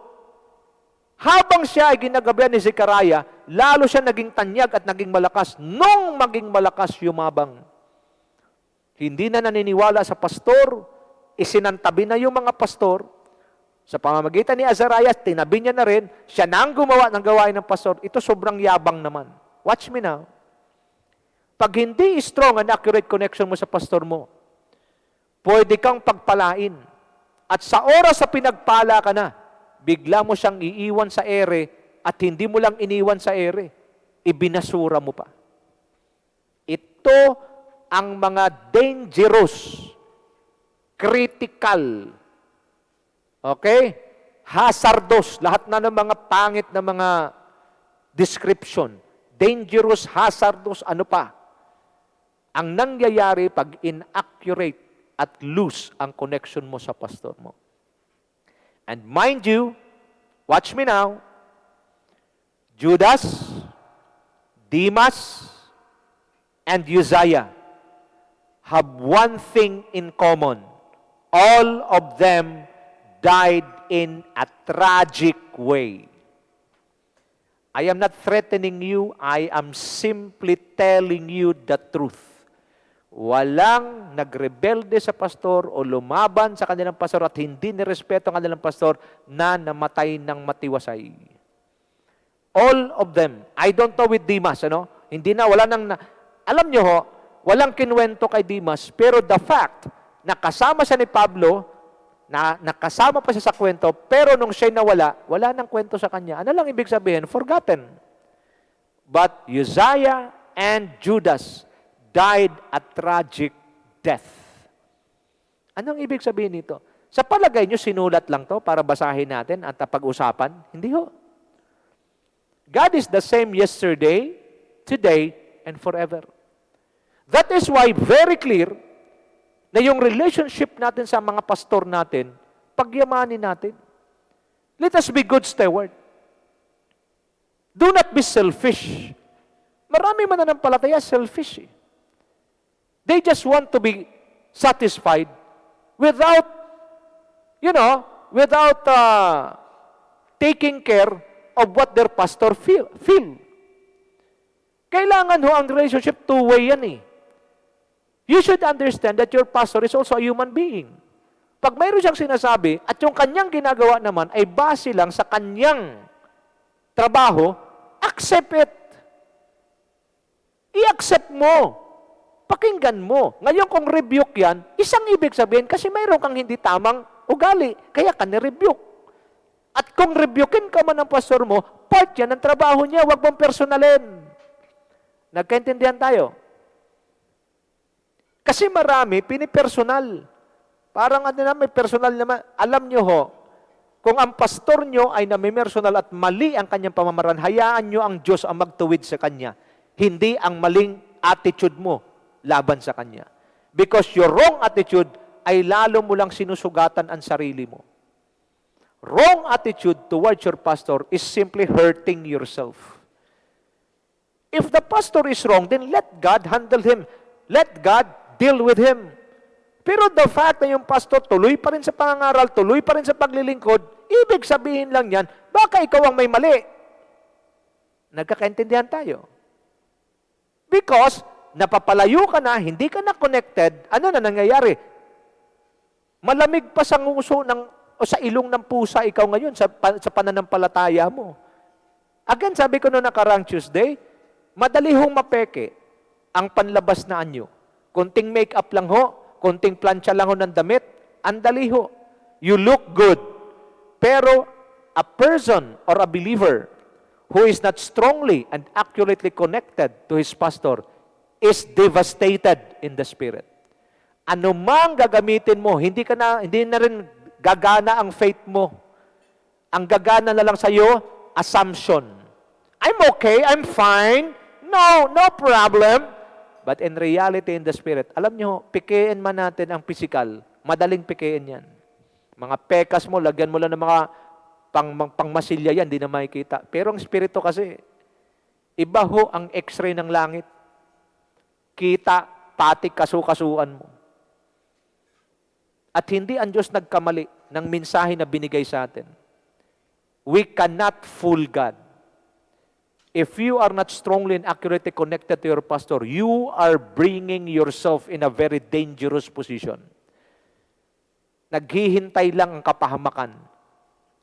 Habang siya ay ginagabayan ni Zechariah, lalo siya naging tanyag at naging malakas. Nung maging malakas, yumabang. Hindi na naniniwala sa pastor, isinantabi na yung mga pastor. Sa pamamagitan ni Azariah, tinabi niya na rin, siya na ang gumawa ng gawain ng pastor. Ito sobrang yabang naman. Watch me now. Pag hindi strong and accurate connection mo sa pastor mo, pwede kang pagpalain. At sa oras sa pinagpala ka na, bigla mo siyang iiwan sa ere at hindi mo lang iniwan sa ere, ibinasura mo pa. Ito ang mga dangerous, critical, okay? Hazardous, lahat na ng mga pangit na mga description. Dangerous, hazardous, ano pa? Ang nangyayari pag inaccurate at loose ang connection mo sa pastor mo. And mind you, watch me now, Judas, Demas, and Uzziah have one thing in common. All of them died in a tragic way. I am not threatening you. I am simply telling you the truth. Walang nagrebelde sa pastor o lumaban sa kanilang pastor at hindi nirespeto ang kanilang pastor na namatay ng matiwasay. All of them. I don't know with Demas, Hindi na, wala nang, alam nyo ho, walang kinwento kay Demas, pero the fact na kasama siya ni Pablo, na nakasama pa siya sa kwento, pero nung siya'y nawala, wala nang kwento sa kanya. Ano lang ibig sabihin? Forgotten. But Uzziah and Judas died a tragic death. Anong ibig sabihin nito? Sa palagay nyo, sinulat lang to para basahin natin at pag-usapan? Hindi ho. God is the same yesterday, today, and forever. That is why very clear na yung relationship natin sa mga pastor natin, pagyamanin natin. Let us be good steward. Do not be selfish. Marami mananampalataya selfish. They just want to be satisfied without, without taking care of what their pastor feel. Kailangan ho ang relationship two-way yan eh. You should understand that your pastor is also a human being. Pag mayroon siyang sinasabi at yung kanyang ginagawa naman ay base lang sa kanyang trabaho, accept it. I-accept mo. Pakinggan mo. Ngayon kung rebuke yan, isang ibig sabihin kasi mayroon kang hindi tamang ugali, kaya ka ni-rebuke. At kung rebukein ka man ng pastor mo, part yan ng trabaho niya, huwag mong personalin. Nagkaintindihan tayo? Kasi marami, pinipersonal. Parang may personal naman. Alam nyo ho, kung ang pastor nyo ay namimersonal at mali ang kanyang pamamaraan, hayaan nyo ang Diyos ang magtuwid sa kanya. Hindi ang maling attitude mo laban sa kanya. Because your wrong attitude ay lalo mo lang sinusugatan ang sarili mo. Wrong attitude towards your pastor is simply hurting yourself. If the pastor is wrong, then let God handle him. Let God deal with him. Pero the fact na yung pastor tuloy pa rin sa pangangaral, tuloy pa rin sa paglilingkod, ibig sabihin lang yan, baka ikaw ang may mali. Nagkakaintindihan tayo. Because napapalayo ka na, hindi ka na connected, ano na nangyayari? Malamig pa sa nguso o sa ilong ng pusa ikaw ngayon sa pananampalataya mo. Again, sabi ko noong nakarang Tuesday, madali hong mapeke ang panlabas na anyo. Konting make-up lang ho, konting plancha lang ho ng damit, andali ho. You look good. Pero a person or a believer who is not strongly and accurately connected to his pastor is devastated in the spirit. Ano mang gagamitin mo, hindi na rin gagana ang faith mo. Ang gagana na lang sa iyo, assumption. I'm okay, I'm fine. No problem. But in reality, in the spirit, alam nyo, pikein man natin ang physical. Madaling pikein yan. Mga pekas mo, lagyan mo lang ng mga pangmasilya yan, di na makikita. Pero ang spirito kasi, iba ho ang x-ray ng langit. Kita, pati kasu-kasuan mo. At hindi ang Diyos nagkamali ng mensahe na binigay sa atin. We cannot fool God. If you are not strongly and accurately connected to your pastor, you are bringing yourself in a very dangerous position. Naghihintay lang ang kapahamakan.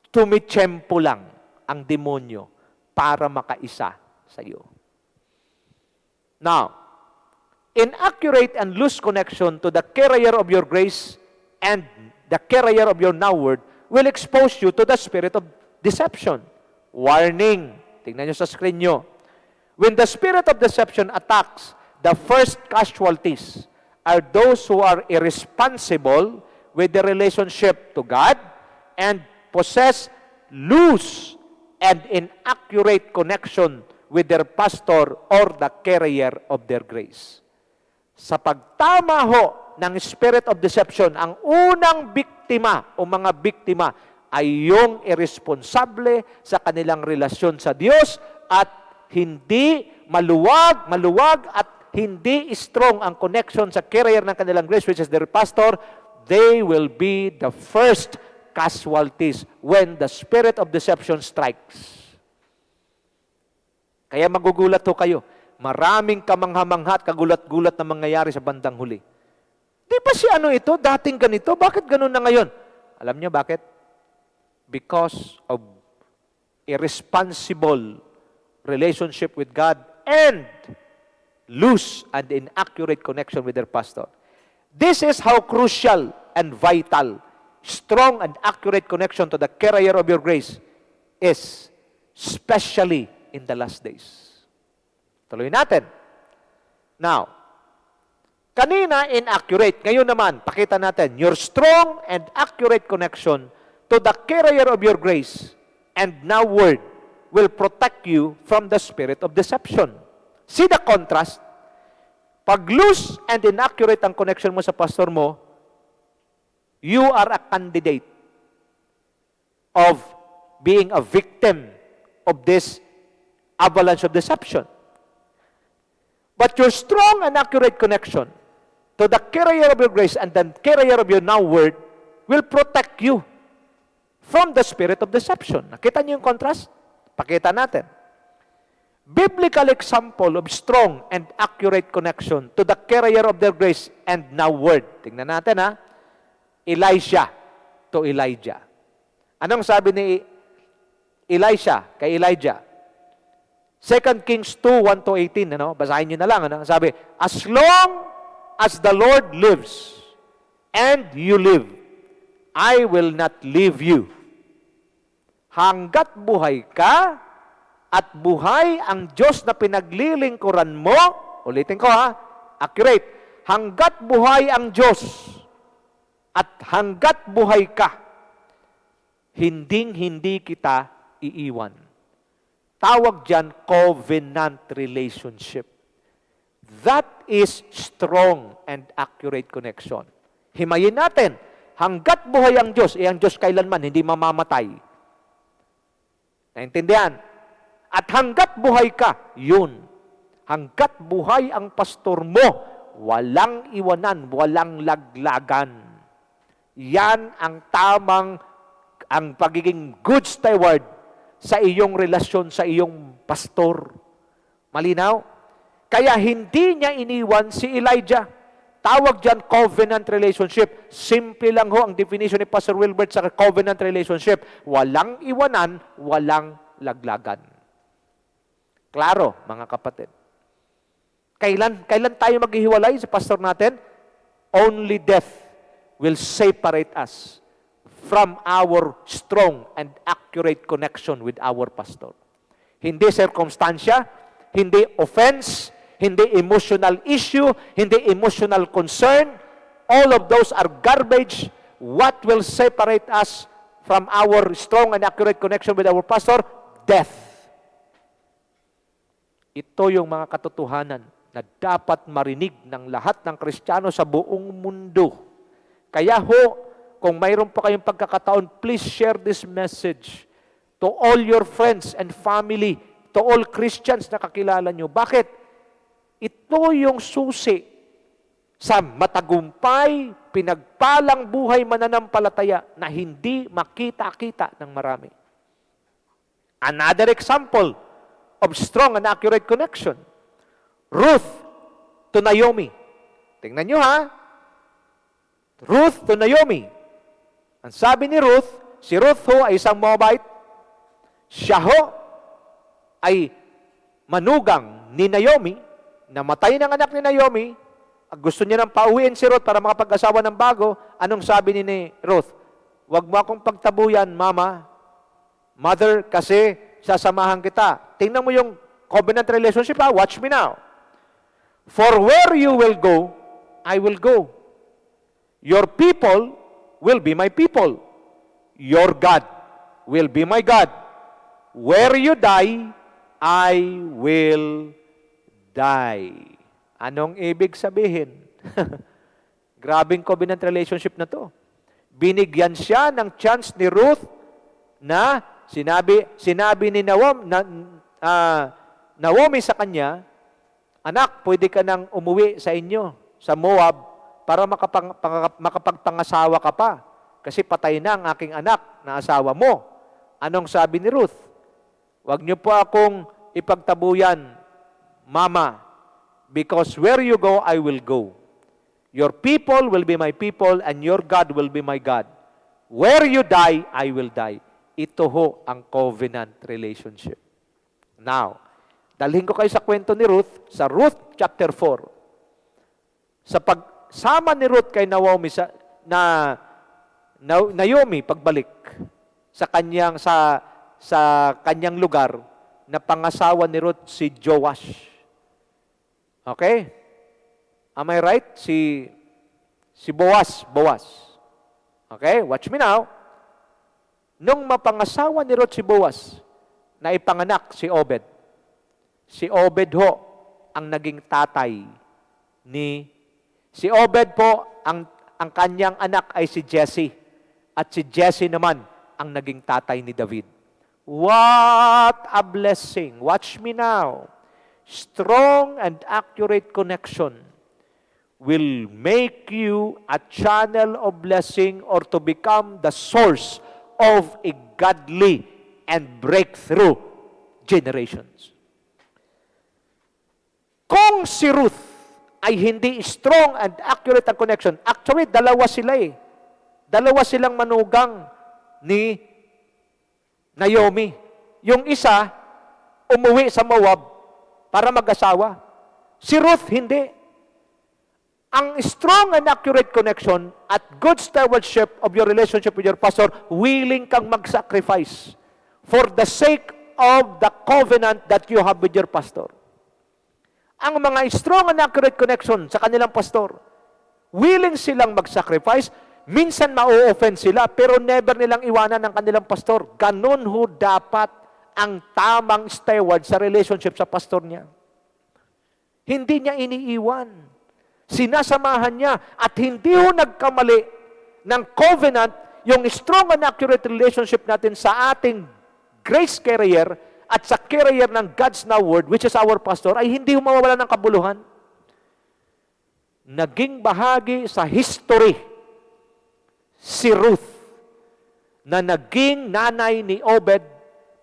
Tumitsyempo lang ang demonyo para makaisa sa iyo. Now, inaccurate and loose connection to the carrier of your grace and the carrier of your now word will expose you to the spirit of deception. Warning. Tingnan nyo sa screen nyo. When the spirit of deception attacks, the first casualties are those who are irresponsible with their relationship to God and possess loose and inaccurate connection with their pastor or the carrier of their grace. Sa pagtama ho ng spirit of deception, ang unang biktima o mga biktima ay yung irresponsable sa kanilang relasyon sa Diyos at hindi maluwag at hindi strong ang connection sa carrier ng kanilang grace, which is their pastor. They will be the first casualties when the spirit of deception strikes. Kaya magugulat ho kayo. Maraming kamangha-mangha at kagulat-gulat na mangyayari sa bandang huli. Di ba si ano ito? Dating ganito? Bakit ganun na ngayon? Alam niyo bakit? Because of irresponsible relationship with God and loose and inaccurate connection with their pastor. This is how crucial and vital strong and accurate connection to the carrier of your grace is, especially in the last days. Tuloy natin. Now, kanina inaccurate. Ngayon naman, pakita natin, your strong and accurate connection to the carrier of your grace and now word will protect you from the spirit of deception. See the contrast? Pag loose and inaccurate ang connection mo sa pastor mo, you are a candidate of being a victim of this avalanche of deception. But your strong and accurate connection to the carrier of your grace and the carrier of your now word will protect you from the spirit of deception. Nakita niyo yung contrast? Pakita natin. Biblical example of strong and accurate connection to the carrier of their grace and now word. Tingnan natin ha. Elisha to Elijah. Anong sabi ni Elisha kay Elijah? 2 Kings 2, 1-18, basahin nyo na lang. Sabi, as long as the Lord lives and you live, I will not leave you. Hanggat buhay ka at buhay ang Diyos na pinaglilingkuran mo, ulitin ko ha, accurate, hanggat buhay ang Diyos at hanggat buhay ka, hindi kita iiwan. Tawag dyan, covenant relationship. That is strong and accurate connection. Himayin natin, hanggat buhay ang Diyos, ang Diyos kailanman hindi mamamatay. Naintindihan? At hanggat buhay ka, yun. Hanggat buhay ang pastor mo, walang iwanan, walang laglagan. Yan ang tamang, ang pagiging good steward sa iyong relasyon sa iyong pastor. Malinaw? Kaya hindi niya iniwan si Elijah. Tawag dyan covenant relationship. Simple lang ho ang definition ni Pastor Wilbert sa covenant relationship. Walang iwanan, walang laglagan. Klaro, mga kapatid. Kailan tayo maghihiwalay sa pastor natin? Only death will separate us from our strong and accurate connection with our pastor. Hindi circumstansya, hindi offense, hindi emotional issue, hindi emotional concern. All of those are garbage. What will separate us from our strong and accurate connection with our pastor? Death. Ito yung mga katotohanan na dapat marinig ng lahat ng Kristiyano sa buong mundo. Kaya ho, kung mayroon pa kayong pagkakataon, please share this message to all your friends and family, to all Christians na kakilala nyo. Bakit? Ito yung susi sa matagumpay, pinagpalang buhay mananampalataya na hindi makita-kita ng marami. Another example of strong and accurate connection. Ruth to Naomi. Tingnan nyo ha. Ruth to Naomi. Ang sabi ni Ruth, si Ruth ho ay isang Moabite. Siya ho ay manugang ni Naomi, namatay ng anak ni Naomi, gusto niya nang pauwiin si Ruth para makapag-asawa ng bago. Anong sabi ni Ruth? Huwag mo akong pagtabuyan, mama, mother, kasi sasamahan kita. Tingnan mo yung covenant relationship ha. Watch me now. For where you will go, I will go. Your people will be my people. Your God will be my God. Where you die, I will die. Anong ibig sabihin? Grabing covenant relationship na to. Binigyan siya ng chance ni Ruth na sinabi ni Naomi sa kanya, anak, pwede ka nang umuwi sa inyo, sa Moab, para makapagpangasawa ka pa. Kasi patay na ang aking anak na asawa mo. Anong sabi ni Ruth? Huwag niyo po akong ipagtabuyan, Mama, because where you go, I will go. Your people will be my people and your God will be my God. Where you die, I will die. Ito ho ang covenant relationship. Now, dalhin ko kayo sa kwento ni Ruth, sa Ruth chapter 4. Sa pagsama ni Ruth kay Naomi Naomi pagbalik sa kanyang lugar, na pangasawa ni Ruth si Joash. Okay? Am I right? Si Boaz. Okay? Watch me now. Nung mapangasawa ni Ruth si Boaz, na ipanganak si Obed. Si Obed ho ang naging tatay si Obed po, ang kanyang anak ay si Jesse. At si Jesse naman ang naging tatay ni David. What a blessing. Watch me now. Strong and accurate connection will make you a channel of blessing or to become the source of a godly and breakthrough generations. Kung si Ruth ay hindi strong and accurate ang connection, actually, dalawa sila eh. Dalawa silang manugang ni Naomi. Yung isa, umuwi sa Moab para mag-asawa. Si Ruth, hindi. Ang strong and accurate connection at good stewardship of your relationship with your pastor, willing kang mag-sacrifice for the sake of the covenant that you have with your pastor. Ang mga strong and accurate connection sa kanilang pastor, willing silang mag-sacrifice. Minsan ma-offend sila, pero never nilang iwanan ng kanilang pastor. Ganun ho dapat ang tamang steward sa relationship sa pastor niya. Hindi niya iniiwan. Sinasamahan niya at hindi ho nagkamali ng covenant yung strong and accurate relationship natin sa ating grace carrier at sa carrier ng God's Now Word, which is our pastor, ay hindi ho mawawala ng kabuluhan. Naging bahagi sa history si Ruth na naging nanay ni Obed,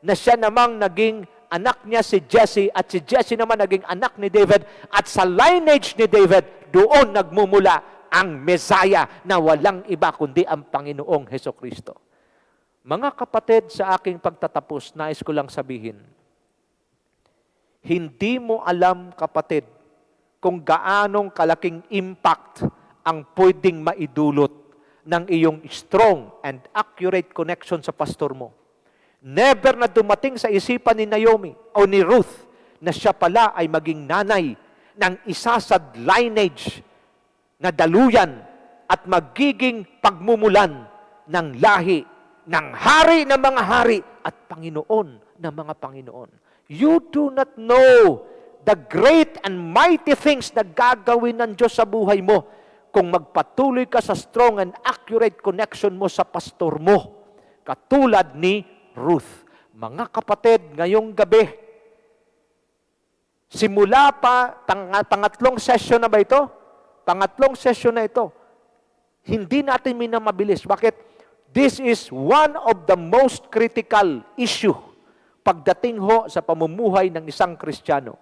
na siya namang naging anak niya si Jesse, at si Jesse naman naging anak ni David, at sa lineage ni David, doon nagmumula ang Messiah na walang iba kundi ang Panginoong Hesukristo. Mga kapatid, sa aking pagtatapos, nais ko lang sabihin, hindi mo alam, kapatid, kung gaanong kalaking impact ang pwedeng maidulot ng iyong strong and accurate connection sa pastor mo. Never na dumating sa isipan ni Naomi o ni Ruth na siya pala ay maging nanay ng isa sa lineage na daluyan at magiging pagmumulan ng lahi ng hari ng mga hari at Panginoon ng mga Panginoon. You do not know the great and mighty things na gagawin ng Diyos sa buhay mo kung magpatuloy ka sa strong and accurate connection mo sa pastor mo. Katulad ni Ruth. Mga kapatid, ngayong gabi, simula pa, pangatlong session na ba ito? Pangatlong session na ito. Hindi natin minamabilis. Bakit? This is one of the most critical issue pagdating ho sa pamumuhay ng isang Kristiyano.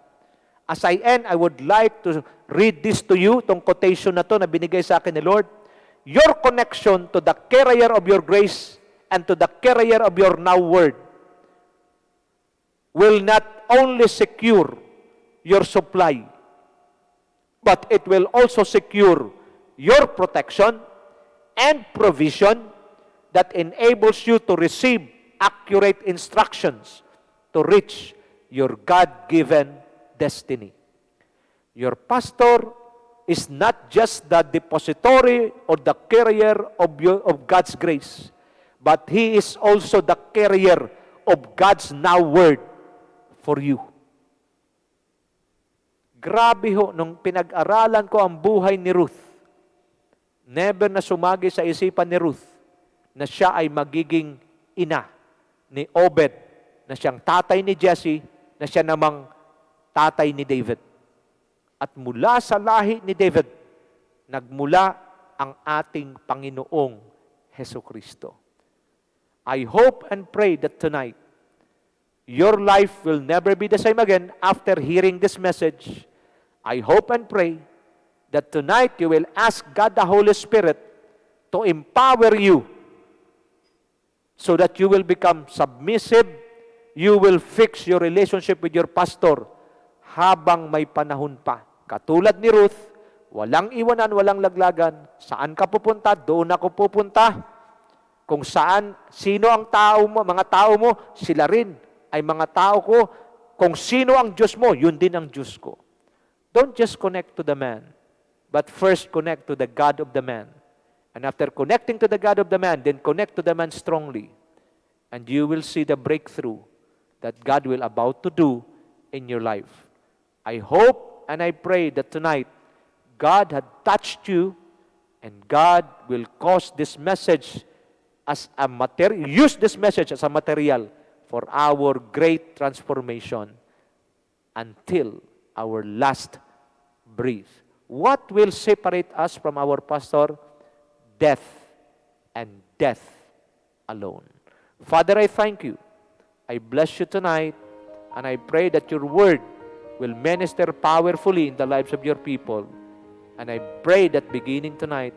As I end, I would like to read this to you, tong quotation na to na binigay sa akin ni Lord. Your connection to the carrier of your grace and to the carrier of your now word will not only secure your supply, but it will also secure your protection and provision that enables you to receive accurate instructions to reach your God-given destiny. Your pastor is not just the depository or the carrier of God's grace, but he is also the carrier of God's now word for you. Grabe ho, nung pinag-aralan ko ang buhay ni Ruth, never na sumagi sa isipan ni Ruth na siya ay magiging ina ni Obed, na siyang tatay ni Jesse, na siya namang tatay ni David. At mula sa lahi ni David, nagmula ang ating Panginoong Hesukristo. I hope and pray that tonight, your life will never be the same again after hearing this message. I hope and pray that tonight you will ask God the Holy Spirit to empower you so that you will become submissive, you will fix your relationship with your pastor habang may panahon pa. Katulad ni Ruth, walang iwanan, walang laglagan. Saan ka pupunta? Doon ako pupunta. Kung saan, sino ang tao mo, mga tao mo, sila rin ay mga tao ko. Kung sino ang Diyos mo, yun din ang Diyos ko. Don't just connect to the man, but first connect to the God of the man. And after connecting to the God of the man, then connect to the man strongly. And you will see the breakthrough that God will about to do in your life. I hope and I pray that tonight, God had touched you and God will cause this message as a material, use this message as a material for our great transformation until our last breath. What will separate us from our pastor? Death and death alone. Father, I thank you. I bless you tonight, and I pray that your word will minister powerfully in the lives of your people. And I pray that beginning tonight,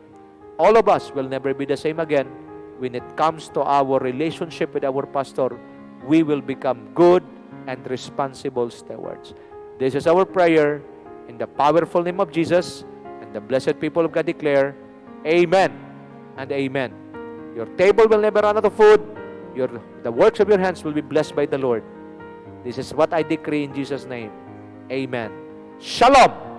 all of us will never be the same again. When it comes to our relationship with our pastor, we will become good and responsible stewards. This is our prayer in the powerful name of Jesus, and the blessed people of God declare, Amen and Amen. Your table will never run out of food. The works of your hands will be blessed by the Lord. This is what I decree in Jesus' name. Amen. Shalom!